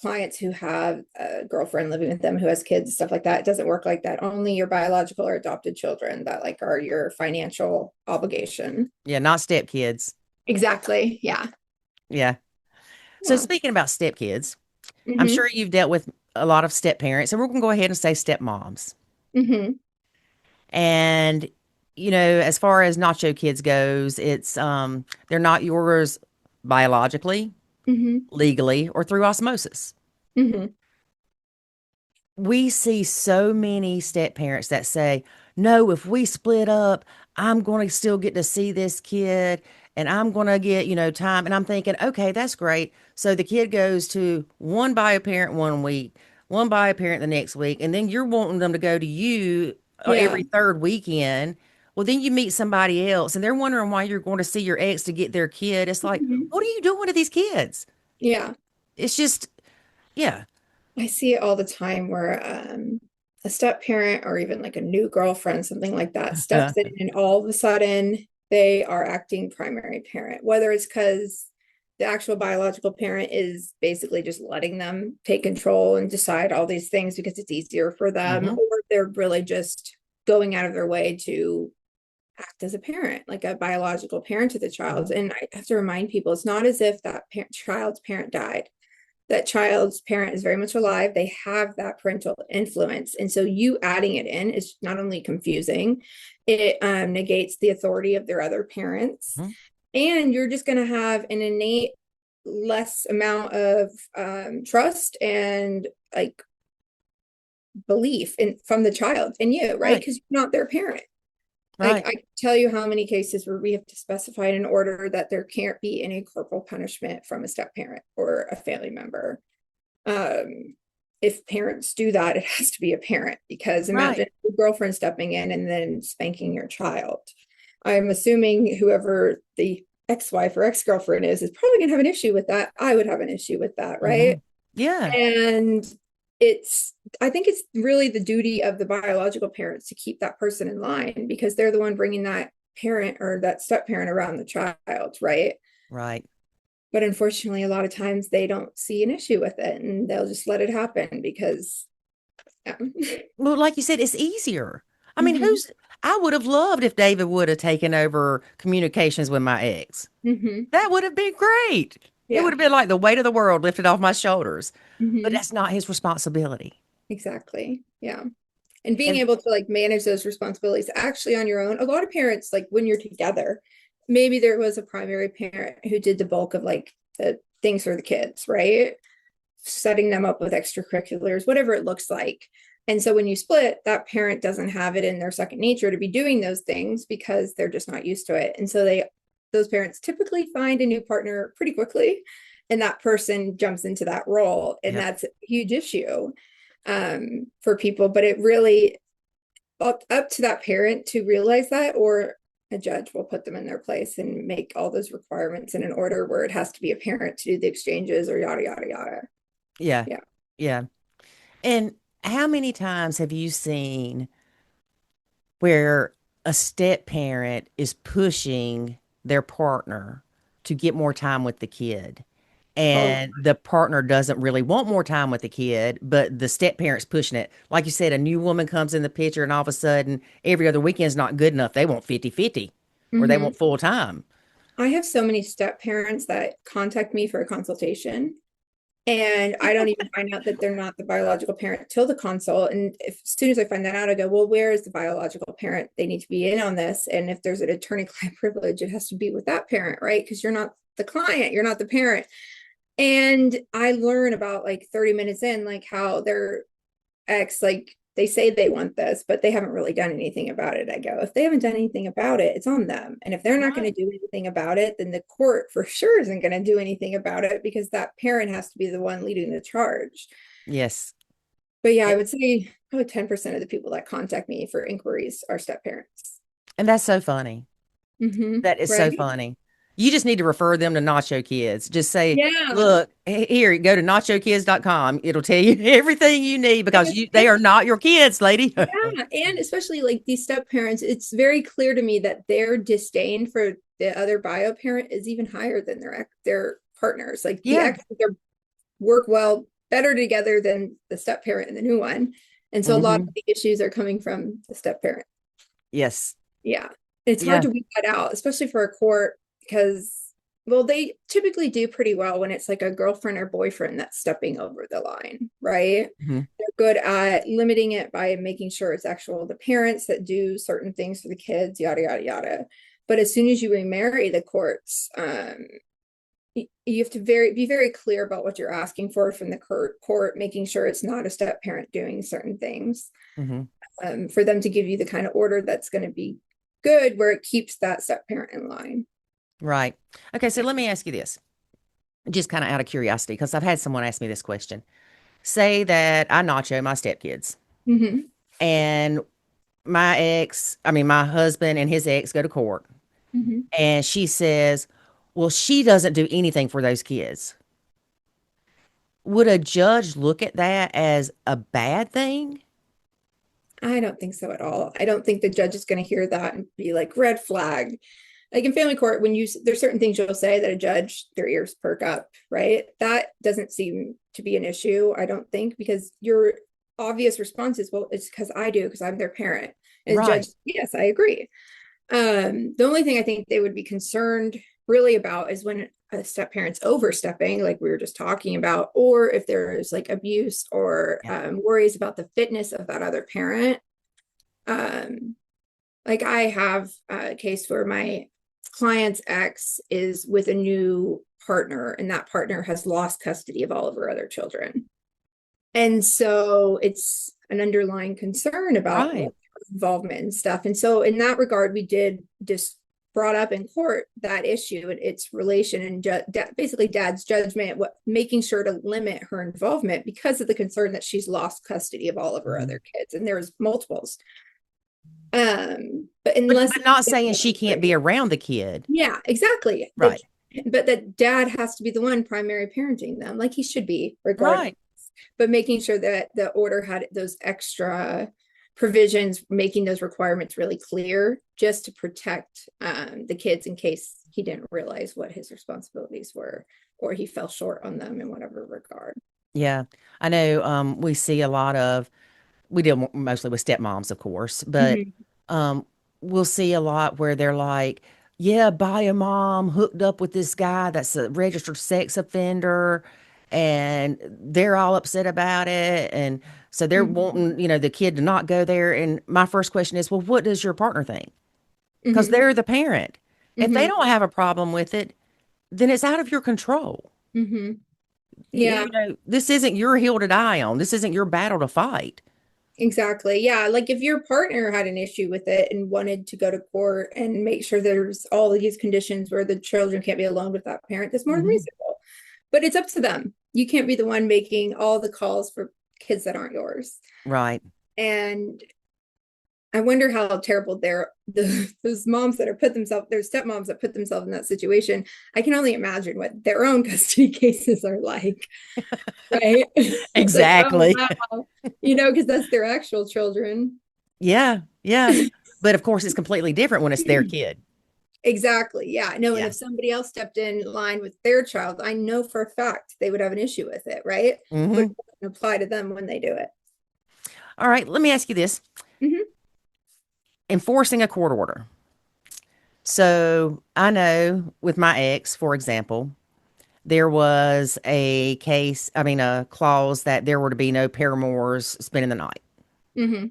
[SPEAKER 2] clients who have a girlfriend living with them who has kids, stuff like that. It doesn't work like that. Only your biological or adopted children that like are your financial obligation.
[SPEAKER 1] Yeah, not stepkids.
[SPEAKER 2] Exactly. Yeah.
[SPEAKER 1] Yeah. So
[SPEAKER 2] Yeah.
[SPEAKER 1] speaking about stepkids, I'm
[SPEAKER 2] Mm-hmm.
[SPEAKER 1] sure you've dealt with a lot of step parents, and we're going to go ahead and say stepmoms.
[SPEAKER 2] Mm-hmm.
[SPEAKER 1] And as far as nacho kids goes, it's they're not yours biologically,
[SPEAKER 2] Mm-hmm.
[SPEAKER 1] legally, or through osmosis.
[SPEAKER 2] Mm-hmm.
[SPEAKER 1] We see so many step parents that say, no, if we split up, I'm going to still get to see this kid and I'm going to get, time. And I'm thinking, okay, that's great. So the kid goes to one bio parent one week, one bio parent the next week, and then you're wanting them to go to you
[SPEAKER 2] Yeah.
[SPEAKER 1] every third weekend. Well, then you meet somebody else and they're wondering why you're going to see your ex to get their kid. It's like,
[SPEAKER 2] Mm-hmm.
[SPEAKER 1] what are you doing to these kids?
[SPEAKER 2] Yeah.
[SPEAKER 1] It's just, yeah.
[SPEAKER 2] I see it all the time where a step parent or even like a new girlfriend, something like that, steps in and all of a sudden they are acting primary parent, whether it's because the actual biological parent is basically just letting them take control and decide all these things because it's easier for them,
[SPEAKER 1] Hmm.
[SPEAKER 2] or they're really just going out of their way to act as a parent, like a biological parent to the child.
[SPEAKER 1] Hmm.
[SPEAKER 2] And I have to remind people it's not as if that child's parent died. That child's parent is very much alive. They have that parental influence. And so you adding it in is not only confusing, it negates the authority of their other parents. And you're just going to have an innate less amount of trust and like belief in from the child in you, right?
[SPEAKER 1] Right,
[SPEAKER 2] Because you're not their parent. Like,
[SPEAKER 1] right.
[SPEAKER 2] I can tell you how many cases where we have to specify in an order that there can't be any corporal punishment from a step parent or a family member. Um, if parents do that, it has to be a parent because
[SPEAKER 1] Right.
[SPEAKER 2] imagine your girlfriend stepping in and then spanking your child. I'm assuming whoever the ex-wife or ex-girlfriend is probably going to have an issue with that. I would have an issue with that,
[SPEAKER 1] Hmm.
[SPEAKER 2] right?
[SPEAKER 1] Yeah.
[SPEAKER 2] And it's, I think it's really the duty of the biological parents to keep that person in line because they're the one bringing that parent or that step parent around the child, right?
[SPEAKER 1] Right.
[SPEAKER 2] But unfortunately, a lot of times they don't see an issue with it and they'll just let it happen because, yeah.
[SPEAKER 1] Well, like you said, it's easier. I mean,
[SPEAKER 2] Hmm.
[SPEAKER 1] I would have loved if David would have taken over communications with my ex.
[SPEAKER 2] Hmm.
[SPEAKER 1] That would have been great. It would
[SPEAKER 2] Yeah.
[SPEAKER 1] have been like the weight of the world lifted off my shoulders. But
[SPEAKER 2] Hmm.
[SPEAKER 1] that's not his responsibility.
[SPEAKER 2] Exactly. Yeah. And being
[SPEAKER 1] And
[SPEAKER 2] able to like manage those responsibilities actually on your own. A lot of parents, like when you're together, maybe there was a primary parent who did the bulk of like the things for the kids, right? Setting them up with extracurriculars, whatever it looks like. And so when you split, that parent doesn't have it in their second nature to be doing those things because they're just not used to it. And so those parents typically find a new partner pretty quickly. And that person jumps into that role. And
[SPEAKER 1] yep.
[SPEAKER 2] that's a huge issue for people. But it really up to that parent to realize that, or a judge will put them in their place and make all those requirements in an order where it has to be a parent to do the exchanges or yada yada yada.
[SPEAKER 1] Yeah.
[SPEAKER 2] Yeah.
[SPEAKER 1] Yeah. And how many times have you seen where a step parent is pushing their partner to get more time with the kid?
[SPEAKER 2] Oh,
[SPEAKER 1] And the partner doesn't really want more time with the kid, but the step parent's pushing it. Like you said, a new woman comes in the picture, and all of a sudden, every other weekend's not good enough. They want 50-50, or they
[SPEAKER 2] mm-hmm.
[SPEAKER 1] want full time.
[SPEAKER 2] I have so many step parents that contact me for a consultation, and I don't even find out that they're not the biological parent till the consult. And as soon as I find that out, I go, well, where is the biological parent? They need to be in on this. And if there's an attorney-client privilege, it has to be with that parent, right? Because you're not the client, you're not the parent. And I learn about like 30 minutes in, like how their ex, like they say they want this, but they haven't really done anything about it. I go, if they haven't done anything about it, it's on them. And if they're not going
[SPEAKER 1] Right.
[SPEAKER 2] to do anything about it, then the court for sure isn't going to do anything about it because that parent has to be the one leading the charge.
[SPEAKER 1] Yes.
[SPEAKER 2] But yeah, I
[SPEAKER 1] And
[SPEAKER 2] would say probably 10% of the people that contact me for inquiries are step parents.
[SPEAKER 1] and that's so funny.
[SPEAKER 2] Mm-hmm.
[SPEAKER 1] That is so
[SPEAKER 2] Right?
[SPEAKER 1] funny. You just need to refer them to Nacho Kids. Just say,
[SPEAKER 2] Yeah.
[SPEAKER 1] look, here, go to nachokids.com. It'll tell you everything you need because they are not your kids, lady.
[SPEAKER 2] Yeah, and especially like these step parents, it's very clear to me that their disdain for the other bio parent is even higher than their partners. Like the
[SPEAKER 1] Yeah.
[SPEAKER 2] ex work well better together than the step parent and the new one. And so a lot of
[SPEAKER 1] Hmm.
[SPEAKER 2] the issues are coming from the step parent.
[SPEAKER 1] Yes.
[SPEAKER 2] Yeah. It's hard
[SPEAKER 1] Yeah.
[SPEAKER 2] to weed that out, especially for a court, because well, they typically do pretty well when it's like a girlfriend or boyfriend that's stepping over the line, right?
[SPEAKER 1] Hmm.
[SPEAKER 2] They're good at limiting it by making sure it's actual the parents that do certain things for the kids, yada yada yada. But as soon as you remarry, the courts, you have to be very clear about what you're asking for from the court, making sure it's not a step parent doing certain things,
[SPEAKER 1] Hmm.
[SPEAKER 2] for them to give you the kind of order that's going to be good, where it keeps that step parent in line.
[SPEAKER 1] Right. Okay. So
[SPEAKER 2] Yeah.
[SPEAKER 1] let me ask you this, just kind of out of curiosity, because I've had someone ask me this question. Say that I nacho my stepkids
[SPEAKER 2] Mm-hmm.
[SPEAKER 1] and my husband and his ex go to court.
[SPEAKER 2] Mm-hmm.
[SPEAKER 1] And she says, well, she doesn't do anything for those kids. Would a judge look at that as a bad thing?
[SPEAKER 2] I don't think so at all. I don't think the judge is going to hear that and be like, red flag. Like in family court, when there's certain things you'll say that a judge, their ears perk up, right? That doesn't seem to be an issue, I don't think, because your obvious response is, well, it's because I do, because I'm their parent. And the judge,
[SPEAKER 1] Right.
[SPEAKER 2] yes, I agree. The only thing I think they would be concerned really about is when a step parent's overstepping, like we were just talking about, or if there's like abuse or
[SPEAKER 1] Yeah.
[SPEAKER 2] worries about the fitness of that other parent. Um, like I have a case where my client's ex is with a new partner, and that partner has lost custody of all of her other children. And so it's an underlying concern about
[SPEAKER 1] Right.
[SPEAKER 2] like, involvement and stuff. And so in that regard, we did just brought up in court that issue and its relation and basically dad's judgment, what making sure to limit her involvement because of the concern that she's lost custody of all of her
[SPEAKER 1] Mhm.
[SPEAKER 2] other kids. And there's multiples. But unless
[SPEAKER 1] But not saying she can't be around the kid.
[SPEAKER 2] yeah, exactly.
[SPEAKER 1] Right.
[SPEAKER 2] But that dad has to be the one primary parenting them, like he should be, regardless.
[SPEAKER 1] Right.
[SPEAKER 2] But making sure that the order had those extra provisions, making those requirements really clear just to protect the kids in case he didn't realize what his responsibilities were or he fell short on them in whatever regard.
[SPEAKER 1] Yeah. I know we see a lot of, we deal mostly with stepmoms, of course, but
[SPEAKER 2] Mhm.
[SPEAKER 1] um, we'll see a lot where they're like, yeah, bio mom hooked up with this guy that's a registered sex offender, and they're all upset about it. And so they're
[SPEAKER 2] Mhm.
[SPEAKER 1] wanting, the kid to not go there. And my first question is, well, what does your partner think? Because
[SPEAKER 2] Mhm.
[SPEAKER 1] they're the parent. If they
[SPEAKER 2] Mhm.
[SPEAKER 1] don't have a problem with it, then it's out of your control.
[SPEAKER 2] Mhm. Yeah.
[SPEAKER 1] This isn't your hill to die on. This isn't your battle to fight.
[SPEAKER 2] Exactly. Yeah. Like if your partner had an issue with it and wanted to go to court and make sure there's all of these conditions where the children can't be alone with that parent, that's more than
[SPEAKER 1] Hmm.
[SPEAKER 2] reasonable. But it's up to them. You can't be the one making all the calls for kids that aren't yours.
[SPEAKER 1] Right.
[SPEAKER 2] And I wonder how terrible those moms that are put themselves, there's stepmoms that put themselves in that situation. I can only imagine what their own custody cases are like, right? It's like, oh
[SPEAKER 1] Exactly.
[SPEAKER 2] wow, because that's their actual children.
[SPEAKER 1] Yeah. Yeah. But of course, it's completely different when it's their kid.
[SPEAKER 2] Exactly. Yeah. No, and
[SPEAKER 1] Yeah.
[SPEAKER 2] if somebody else stepped in line with their child, I know for a fact they would have an issue with it, right? But
[SPEAKER 1] Hmm.
[SPEAKER 2] it doesn't apply to them when they do it.
[SPEAKER 1] All right. Let me ask you this:
[SPEAKER 2] Hmm.
[SPEAKER 1] enforcing a court order. So I know with my ex, for example, there was a case, I mean, a clause that there were to be no paramours spending the night.
[SPEAKER 2] Hmm.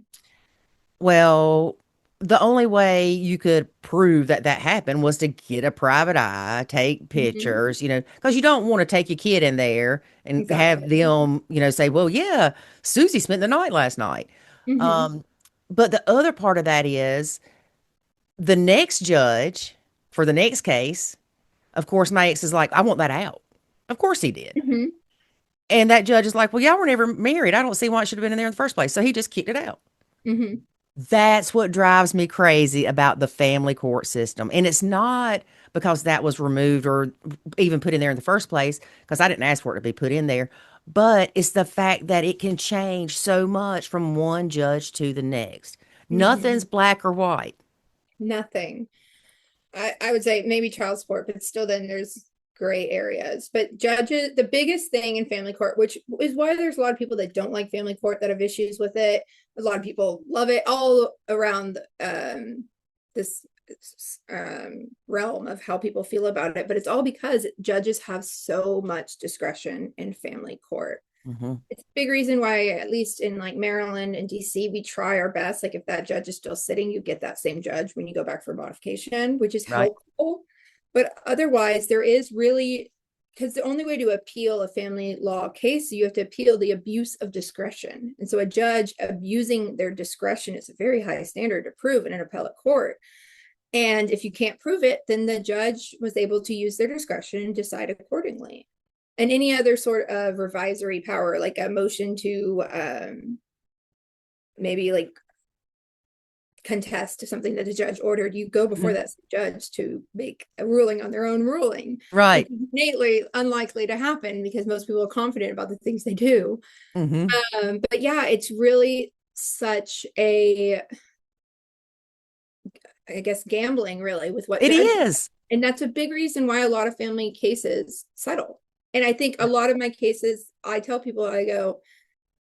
[SPEAKER 1] Well, the only way you could prove that that happened was to get a private eye, take
[SPEAKER 2] Hmm.
[SPEAKER 1] pictures, because you don't want to take your kid in there and have
[SPEAKER 2] Exactly.
[SPEAKER 1] them, say, well, yeah, Susie spent the night last night.
[SPEAKER 2] Hmm.
[SPEAKER 1] Um, but the other part of that is the next judge for the next case, of course, my ex is like, I want that out. Of course he did.
[SPEAKER 2] Hmm.
[SPEAKER 1] And that judge is like, well, y'all were never married. I don't see why it should have been in there in the first place. So he just kicked it out.
[SPEAKER 2] Hmm.
[SPEAKER 1] That's what drives me crazy about the family court system. And it's not because that was removed or even put in there in the first place, because I didn't ask for it to be put in there. But it's the fact that it can change so much from one judge to the next.
[SPEAKER 2] Hmm.
[SPEAKER 1] Nothing's black or white.
[SPEAKER 2] Nothing. I would say maybe child support, but still then there's gray areas. But judges, the biggest thing in family court, which is why there's a lot of people that don't like family court that have issues with it. A lot of people love it all around this realm of how people feel about it. But it's all because judges have so much discretion in family court.
[SPEAKER 1] Hmm.
[SPEAKER 2] It's a big reason why, at least in like Maryland and DC, we try our best. Like if that judge is still sitting, you get that same judge when you go back for modification, which is
[SPEAKER 1] Right.
[SPEAKER 2] helpful. But otherwise, there is really, because the only way to appeal a family law case, you have to appeal the abuse of discretion. And so a judge abusing their discretion is a very high standard to prove in an appellate court. And if you can't prove it, then the judge was able to use their discretion and decide accordingly. And any other sort of revisory power, like a motion to maybe like contest to something that the judge ordered, you go before
[SPEAKER 1] Mhm.
[SPEAKER 2] that judge to make a ruling on their own ruling, which
[SPEAKER 1] Right.
[SPEAKER 2] is innately unlikely to happen because most people are confident about the things they do.
[SPEAKER 1] Hmm.
[SPEAKER 2] But yeah, it's really such a, I guess, gambling really with what
[SPEAKER 1] It
[SPEAKER 2] judge.
[SPEAKER 1] is.
[SPEAKER 2] And that's a big reason why a lot of family cases settle. And I think a lot of my cases, I tell people, I go,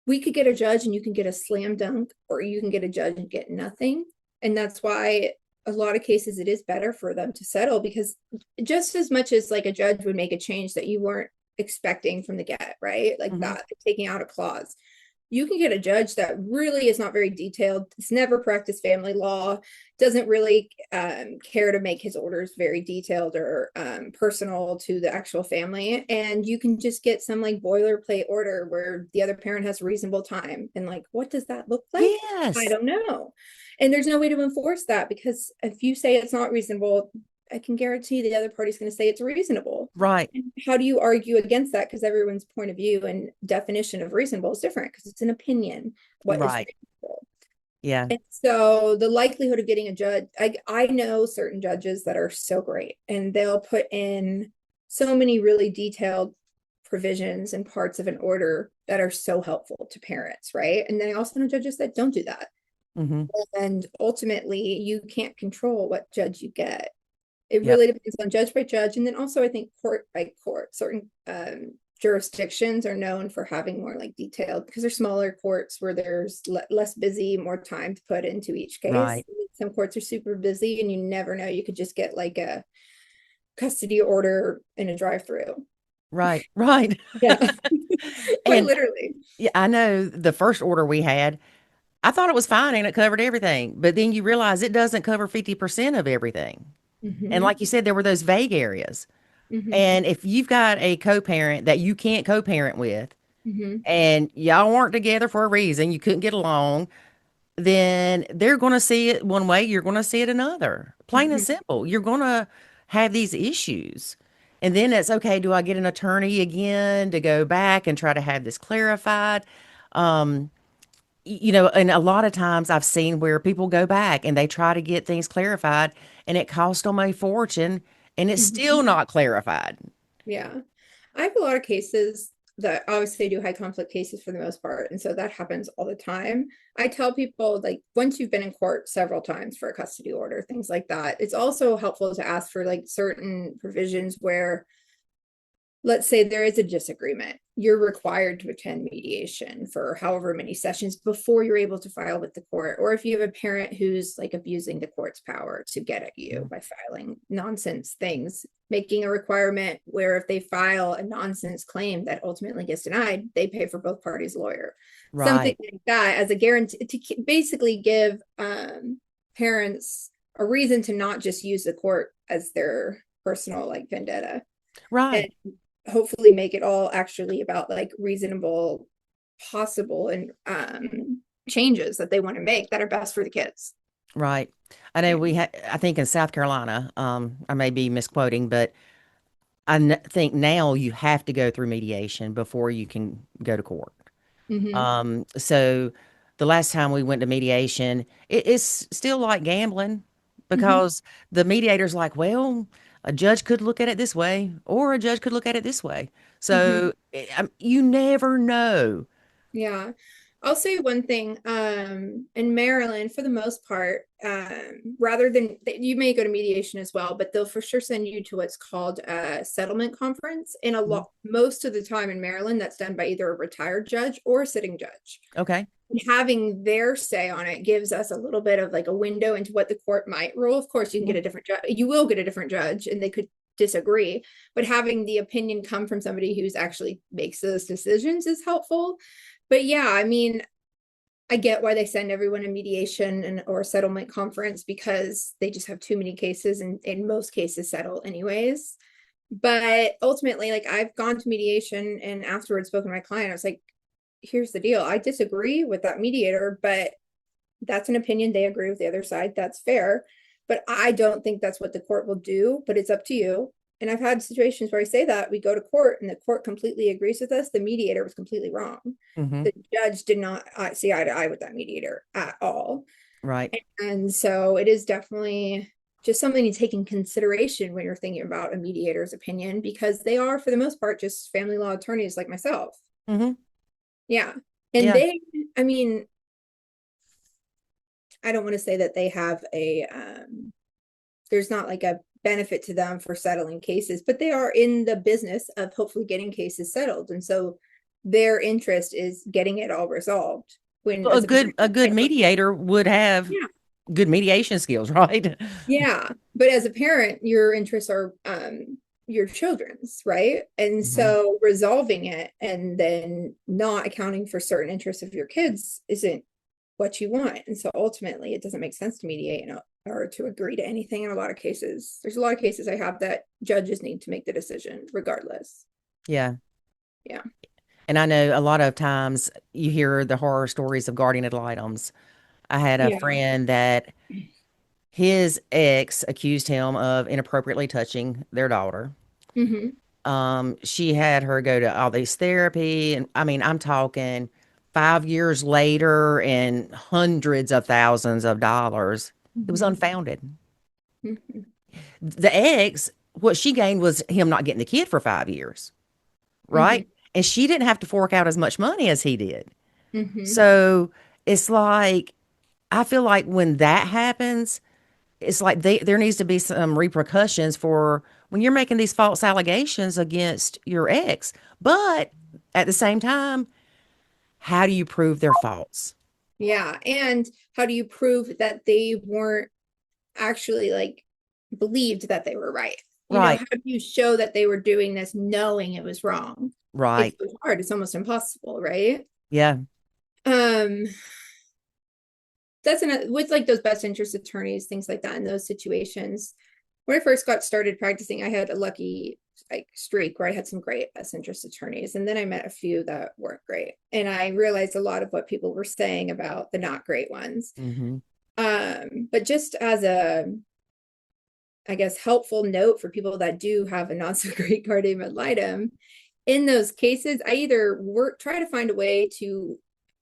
[SPEAKER 2] we could get a judge and you can get a slam dunk, or you can get a judge and get nothing. And that's why a lot of cases it is better for them to settle, because just as much as like a judge would make a change that you weren't expecting from the get, right? Like
[SPEAKER 1] Hmm.
[SPEAKER 2] that, taking out a clause, you can get a judge that really is not very detailed. It's never practiced family law, doesn't really care to make his orders very detailed or personal to the actual family. And you can just get some like boilerplate order where the other parent has reasonable time. And like, what does that look like? I
[SPEAKER 1] Yes.
[SPEAKER 2] don't know. And there's no way to enforce that, because if you say it's not reasonable, I can guarantee the other party's going to say it's reasonable.
[SPEAKER 1] Right.
[SPEAKER 2] And how do you argue against that? Because everyone's point of view and definition of reasonable is different, because it's an opinion. What is
[SPEAKER 1] Right.
[SPEAKER 2] reasonable?
[SPEAKER 1] Yeah.
[SPEAKER 2] And so the likelihood of getting a judge, I know certain judges that are so great and they'll put in so many really detailed provisions and parts of an order that are so helpful to parents, right? And then I also know judges that don't do that.
[SPEAKER 1] Hmm.
[SPEAKER 2] And ultimately, you can't control what judge you get. It
[SPEAKER 1] Yep.
[SPEAKER 2] really depends on judge by judge. And then also, I think court by court, certain jurisdictions are known for having more like detailed because they're smaller courts where there's less busy, more time to put into each case.
[SPEAKER 1] Right.
[SPEAKER 2] Some courts are super busy and you never know. You could just get like a custody order in a drive-through.
[SPEAKER 1] Right. Right.
[SPEAKER 2] Yeah, quite
[SPEAKER 1] And
[SPEAKER 2] literally.
[SPEAKER 1] yeah, I know the first order we had, I thought it was fine and it covered everything, but then you realize it doesn't cover 50% of everything. And
[SPEAKER 2] Hmm.
[SPEAKER 1] like you said, there were those vague areas.
[SPEAKER 2] Hmm.
[SPEAKER 1] And if you've got a co-parent that you can't co-parent with,
[SPEAKER 2] Hmm.
[SPEAKER 1] and y'all weren't together for a reason, you couldn't get along, then they're going to see it one way, you're going to see it another. Plain and
[SPEAKER 2] Hmm.
[SPEAKER 1] simple. You're going to have these issues. And then it's okay, do I get an attorney again to go back and try to have this clarified? Um, and a lot of times I've seen where people go back and they try to get things clarified and it cost them a fortune and it's
[SPEAKER 2] Hmm.
[SPEAKER 1] still not clarified.
[SPEAKER 2] Yeah. I have a lot of cases that obviously do high conflict cases for the most part. And so that happens all the time. I tell people, like, once you've been in court several times for a custody order, things like that, it's also helpful to ask for like certain provisions where, let's say there is a disagreement, you're required to attend mediation for however many sessions before you're able to file with the court. Or if you have a parent who's like abusing the court's power to get at you by filing nonsense things, making a requirement where if they file a nonsense claim that ultimately gets denied, they pay for both parties' lawyer. Something
[SPEAKER 1] Right.
[SPEAKER 2] like that as a guarantee to basically give parents a reason to not just use the court as their personal like vendetta, and
[SPEAKER 1] Right.
[SPEAKER 2] hopefully make it all actually about like reasonable possible and changes that they want to make that are best for the kids.
[SPEAKER 1] Right. I know
[SPEAKER 2] Yeah.
[SPEAKER 1] we had, I think in South Carolina, I may be misquoting, but think now you have to go through mediation before you can go to court.
[SPEAKER 2] Mm-hmm.
[SPEAKER 1] So the last time we went to mediation, it's still like gambling
[SPEAKER 2] Mm-hmm.
[SPEAKER 1] because the mediator's like, well, a judge could look at it this way, or a judge could look at it this way.
[SPEAKER 2] Mm-hmm.
[SPEAKER 1] So you never know.
[SPEAKER 2] Yeah. I'll say one thing. In Maryland, for the most part, rather than you may go to mediation as well, but they'll for sure send you to what's called a settlement conference. And a
[SPEAKER 1] Mhm.
[SPEAKER 2] lot, most of the time in Maryland, that's done by either a retired judge or a sitting judge.
[SPEAKER 1] Okay.
[SPEAKER 2] Having their say on it gives us a little bit of like a window into what the court might rule. Of course, you can
[SPEAKER 1] Mhm.
[SPEAKER 2] get a different judge, you will get a different judge, and they could disagree, but having the opinion come from somebody who's actually makes those decisions is helpful. But yeah, I mean, I get why they send everyone a mediation and or settlement conference because they just have too many cases and in most cases settle anyways. But ultimately, like I've gone to mediation and afterwards spoken to my client. I was like, here's the deal. I disagree with that mediator, but that's an opinion. They agree with the other side. That's fair. But I don't think that's what the court will do, but it's up to you. And I've had situations where I say that we go to court and the court completely agrees with us. The mediator was completely wrong.
[SPEAKER 1] Hmm.
[SPEAKER 2] The judge did not see eye to eye with that mediator at all.
[SPEAKER 1] Right.
[SPEAKER 2] And so it is definitely just something to take in consideration when you're thinking about a mediator's opinion because they are, for the most part, just family law attorneys like myself.
[SPEAKER 1] Hmm.
[SPEAKER 2] Yeah. And
[SPEAKER 1] Yeah.
[SPEAKER 2] they, I mean, I don't want to say that they have there's not like a benefit to them for settling cases, but they are in the business of hopefully getting cases settled. And so their interest is getting it all resolved. When
[SPEAKER 1] Well,
[SPEAKER 2] as a parent,
[SPEAKER 1] a good mediator would have
[SPEAKER 2] yeah,
[SPEAKER 1] good mediation skills, right?
[SPEAKER 2] yeah. But as a parent, your interests are your children's, right? And
[SPEAKER 1] Hmm.
[SPEAKER 2] so resolving it and then not accounting for certain interests of your kids isn't what you want. And so ultimately, it doesn't make sense to mediate or to agree to anything in a lot of cases. There's a lot of cases I have that judges need to make the decision regardless.
[SPEAKER 1] Yeah.
[SPEAKER 2] Yeah.
[SPEAKER 1] And I know a lot of times you hear the horror stories of guardian ad litems. I had a
[SPEAKER 2] Yeah.
[SPEAKER 1] friend that his ex accused him of inappropriately touching their daughter.
[SPEAKER 2] Mm-hmm.
[SPEAKER 1] She had her go to all these therapy, and I mean, I'm talking 5 years later and hundreds of thousands of dollars. It was
[SPEAKER 2] Mm-hmm.
[SPEAKER 1] unfounded.
[SPEAKER 2] Mm-hmm.
[SPEAKER 1] The ex, what she gained was him not getting the kid for 5 years,
[SPEAKER 2] Mm-hmm.
[SPEAKER 1] right? And she didn't have to fork out as much money as he did.
[SPEAKER 2] Mm-hmm.
[SPEAKER 1] So it's like I feel like when that happens, it's like there needs to be some repercussions for when you're making these false allegations against your ex. But at the same time, how do you prove they're false?
[SPEAKER 2] Yeah. And how do you prove that they weren't actually like believed that they were right?
[SPEAKER 1] Right,
[SPEAKER 2] How do you show that they were doing this knowing it was wrong? It's
[SPEAKER 1] right.
[SPEAKER 2] so hard. It's almost impossible, right?
[SPEAKER 1] Yeah.
[SPEAKER 2] Um, that's with like those best interest attorneys, things like that in those situations. When I first got started practicing, I had a lucky like streak where I had some great best interest attorneys, and then I met a few that weren't great, and I realized a lot of what people were saying about the not great ones.
[SPEAKER 1] Mm-hmm.
[SPEAKER 2] But just as a, I guess, helpful note for people that do have a not so great guardian ad litem, in those cases, I either try to find a way to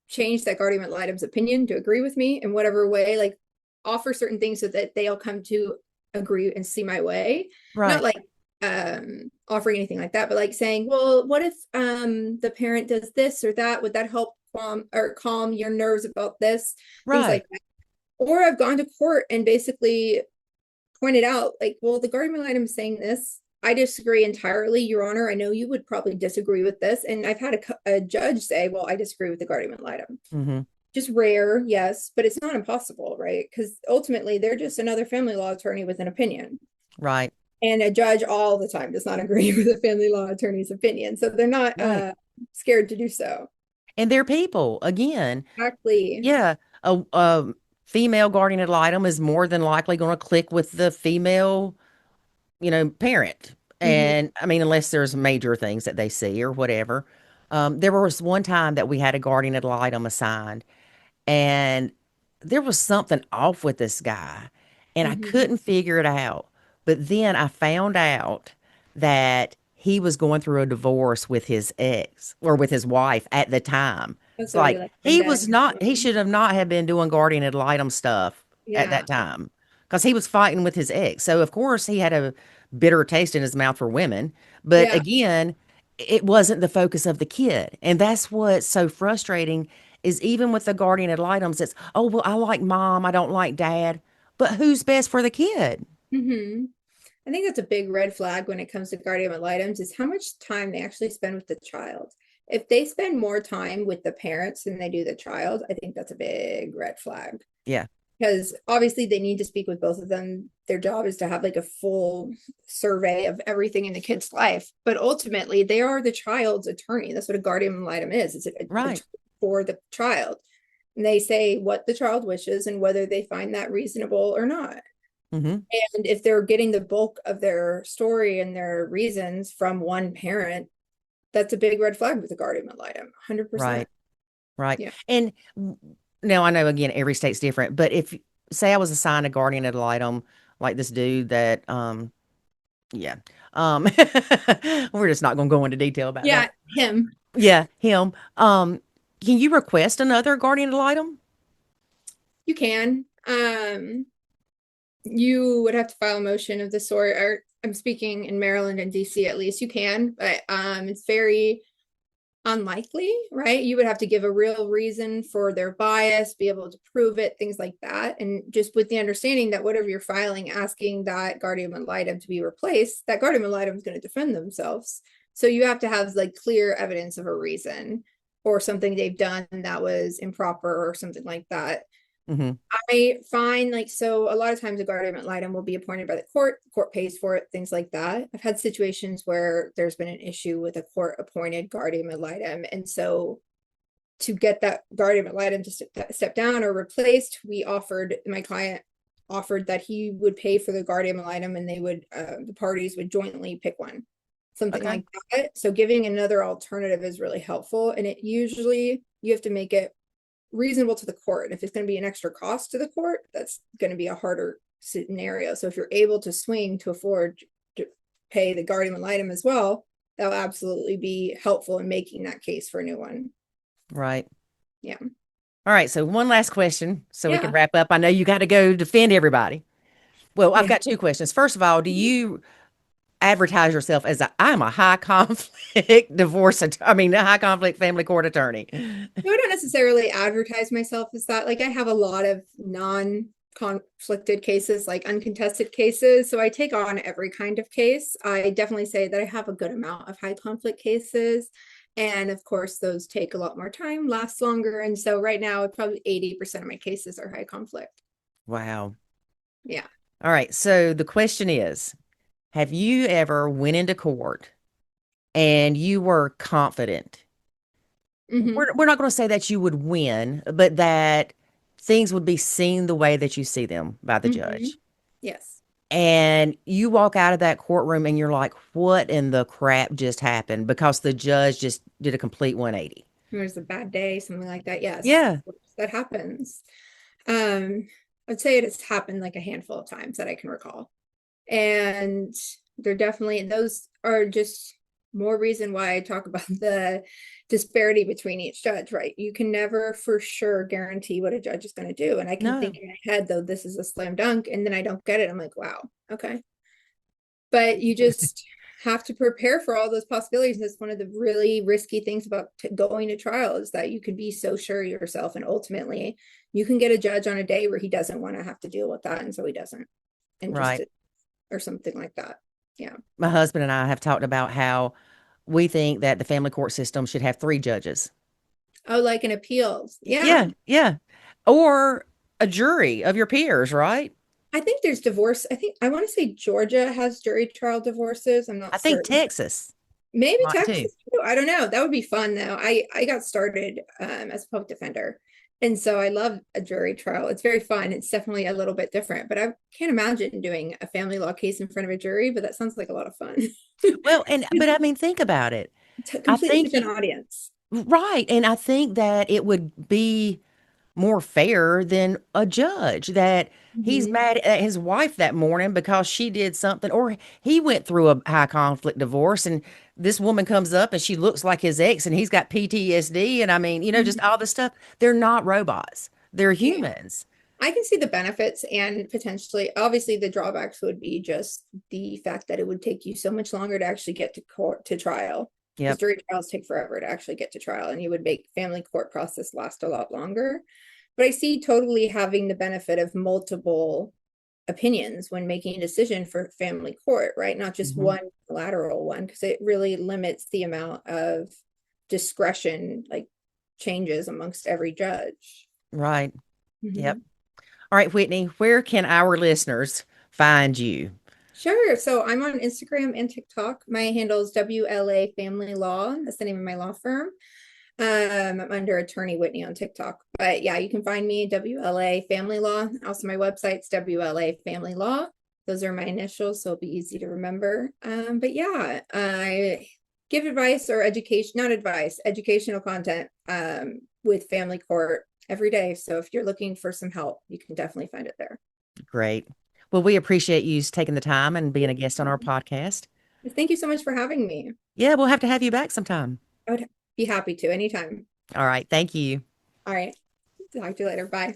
[SPEAKER 2] change that guardian ad litem's opinion to agree with me in whatever way, like offer certain things so that they'll come to agree and see my way. Not
[SPEAKER 1] Right,
[SPEAKER 2] like offering anything like that, but like saying, well, what if the parent does this or that? Would that help calm your nerves about this? Things
[SPEAKER 1] right.
[SPEAKER 2] like that. Or I've gone to court and basically pointed out, like, well, the guardian ad litem is saying this. I disagree entirely, Your Honor. I know you would probably disagree with this. And I've had a judge say, well, I disagree with the guardian ad litem.
[SPEAKER 1] Mm-hmm.
[SPEAKER 2] Just rare, yes, but it's not impossible, right? Because ultimately, they're just another family law attorney with an opinion.
[SPEAKER 1] Right,
[SPEAKER 2] And a judge all the time does not agree with a family law attorney's opinion. So they're not
[SPEAKER 1] right.
[SPEAKER 2] scared to do so.
[SPEAKER 1] And they're people again.
[SPEAKER 2] Exactly.
[SPEAKER 1] Yeah, a female guardian ad litem is more than likely going to click with the female, parent.
[SPEAKER 2] Mm-hmm.
[SPEAKER 1] And I mean, unless there's major things that they see or whatever. There was one time that we had a guardian ad litem assigned, and there was something off with this guy, and I
[SPEAKER 2] Mm-hmm.
[SPEAKER 1] couldn't figure it out. But then I found out that he was going through a divorce with his ex or with his wife at the time.
[SPEAKER 2] That's
[SPEAKER 1] It's
[SPEAKER 2] already
[SPEAKER 1] like
[SPEAKER 2] like been
[SPEAKER 1] he
[SPEAKER 2] dead.
[SPEAKER 1] was not, he should have not have been doing guardian ad litem stuff at
[SPEAKER 2] Yeah.
[SPEAKER 1] that time because he was fighting with his ex. So of course he had a bitter taste in his mouth for women. But
[SPEAKER 2] Yeah.
[SPEAKER 1] again, it wasn't the focus of the kid. And that's what's so frustrating is even with the guardian ad litems, it's, oh, well, I like mom, I don't like dad. But who's best for the kid?
[SPEAKER 2] Mm-hmm. I think that's a big red flag when it comes to guardian ad litems is how much time they actually spend with the child. If they spend more time with the parents than they do the child, I think that's a big red flag.
[SPEAKER 1] Yeah.
[SPEAKER 2] Because obviously they need to speak with both of them. Their job is to have like a full survey of everything in the kid's life. But ultimately, they are the child's attorney. That's what a guardian ad litem is. It's
[SPEAKER 1] Right.
[SPEAKER 2] for the child. And they say what the child wishes and whether they find that reasonable or not.
[SPEAKER 1] Mm-hmm.
[SPEAKER 2] And if they're getting the bulk of their story and their reasons from one parent, that's a big red flag with the guardian ad litem. 100%.
[SPEAKER 1] Right. Right.
[SPEAKER 2] Yeah.
[SPEAKER 1] And now I know again every state's different, but if say I was assigned a guardian ad litem like this dude that yeah. Um we're just not gonna go into detail about
[SPEAKER 2] Yeah.
[SPEAKER 1] that.
[SPEAKER 2] Him.
[SPEAKER 1] Yeah, him. Can you request another guardian ad litem?
[SPEAKER 2] You can. You would have to file a motion of the sort, or I'm speaking in Maryland and DC at least. You can, but it's very unlikely, right? You would have to give a real reason for their bias, be able to prove it, things like that. And just with the understanding that whatever you're filing asking that guardian ad litem to be replaced, that guardian ad litem is going to defend themselves. So you have to have like clear evidence of a reason or something they've done that was improper or something like that.
[SPEAKER 1] Mm-hmm.
[SPEAKER 2] I find like so a lot of times a guardian ad litem will be appointed by the court pays for it, things like that. I've had situations where there's been an issue with a court appointed guardian ad litem, and so to get that guardian ad litem to step down or replaced, my client offered that he would pay for the guardian ad litem, and they would the parties would jointly pick one, something
[SPEAKER 1] Okay.
[SPEAKER 2] like that. So giving another alternative is really helpful, and it usually you have to make it reasonable to the court. And if it's going to be an extra cost to the court, that's going to be a harder scenario. So if you're able to swing to afford to pay the guardian ad litem as well, that'll absolutely be helpful in making that case for a new one.
[SPEAKER 1] Right.
[SPEAKER 2] Yeah.
[SPEAKER 1] All right. So one last question so we can
[SPEAKER 2] Yeah.
[SPEAKER 1] wrap up. I know you got to go defend everybody. Well, I've
[SPEAKER 2] Yeah.
[SPEAKER 1] got two questions. First of all, do you advertise yourself as I'm a high conflict I mean, a high conflict family court attorney.
[SPEAKER 2] No, I don't necessarily advertise myself as that. Like I have a lot of non-conflicted cases, like uncontested cases. So I take on every kind of case. I definitely say that I have a good amount of high conflict cases. And of course, those take a lot more time, last longer. And so right now, probably 80% of my cases are high conflict.
[SPEAKER 1] Wow.
[SPEAKER 2] Yeah.
[SPEAKER 1] All right. So the question is, have you ever went into court and you were confident?
[SPEAKER 2] Hmm.
[SPEAKER 1] We're not going to say that you would win, but that things would be seen the way that you see them by the
[SPEAKER 2] Hmm.
[SPEAKER 1] judge.
[SPEAKER 2] Yes.
[SPEAKER 1] And you walk out of that courtroom and you're like, what in the crap just happened? Because the judge just did a complete 180.
[SPEAKER 2] It was a bad day, something like that. Yes,
[SPEAKER 1] Yeah.
[SPEAKER 2] that happens. I'd say it's happened like a handful of times that I can recall. And they're definitely, those are just more reason why I talk about the disparity between each judge, right? You can never for sure guarantee what a judge is going to do. And I can
[SPEAKER 1] No.
[SPEAKER 2] think in my head, though, this is a slam dunk, and then I don't get it. I'm like, wow, okay. But you just have to prepare for all those possibilities. That's one of the really risky things about going to trial is that you can be so sure of yourself, and ultimately you can get a judge on a day where he doesn't want to have to deal with that, and so he doesn't, and just
[SPEAKER 1] Right.
[SPEAKER 2] or something like that. Yeah.
[SPEAKER 1] My husband and I have talked about how we think that the family court system should have three judges.
[SPEAKER 2] Oh, like an appeals. Yeah.
[SPEAKER 1] Yeah. Yeah. Or a jury of your peers, right?
[SPEAKER 2] I think there's divorce. I think I want to say Georgia has jury trial divorces. I'm
[SPEAKER 1] I
[SPEAKER 2] not
[SPEAKER 1] think
[SPEAKER 2] certain.
[SPEAKER 1] Texas
[SPEAKER 2] Maybe
[SPEAKER 1] might too.
[SPEAKER 2] Texas too. I don't know. That would be fun though. I got started as a public defender. And so I love a jury trial. It's very fun. It's definitely a little bit different, but I can't imagine doing a family law case in front of a jury, but that sounds like a lot of fun.
[SPEAKER 1] Well, but I mean, think about it. I
[SPEAKER 2] Completely
[SPEAKER 1] think
[SPEAKER 2] different audience.
[SPEAKER 1] right. And I think that it would be more fair than a judge that he's
[SPEAKER 2] Mhm.
[SPEAKER 1] mad at his wife that morning because she did something, or he went through a high conflict divorce and this woman comes up and she looks like his ex and he's got PTSD. And I mean, just all this stuff. They're not robots, they're
[SPEAKER 2] Yeah.
[SPEAKER 1] humans.
[SPEAKER 2] I can see the benefits and potentially, obviously, the drawbacks would be just the fact that it would take you so much longer to actually get to court to trial. Because
[SPEAKER 1] Yep.
[SPEAKER 2] jury trials take forever to actually get to trial, and you would make family court process last a lot longer. But I see totally having the benefit of multiple opinions when making a decision for family court, right? Not just
[SPEAKER 1] Hmm.
[SPEAKER 2] one lateral one, because it really limits the amount of discretion, like changes amongst every judge.
[SPEAKER 1] Right. Yep.
[SPEAKER 2] Mhm.
[SPEAKER 1] All right, Whitney, where can our listeners find you?
[SPEAKER 2] Sure. So I'm on Instagram and TikTok. My handle is WLA Family Law. That's the name of my law firm. I'm under Attorney Whitney on TikTok. But yeah, you can find me WLA Family Law. Also, my website's WLA Family Law. Those are my initials, so it'll be easy to remember. But yeah, I give advice or education, not advice, educational content with family court every day. So if you're looking for some help, you can definitely find it there.
[SPEAKER 1] Great. Well, we appreciate you taking the time and being a guest on our podcast.
[SPEAKER 2] Thank you so much for having me.
[SPEAKER 1] Yeah, we'll have to have you back sometime.
[SPEAKER 2] I would be happy to anytime.
[SPEAKER 1] All right. Thank you.
[SPEAKER 2] All right. Talk to you later. Bye.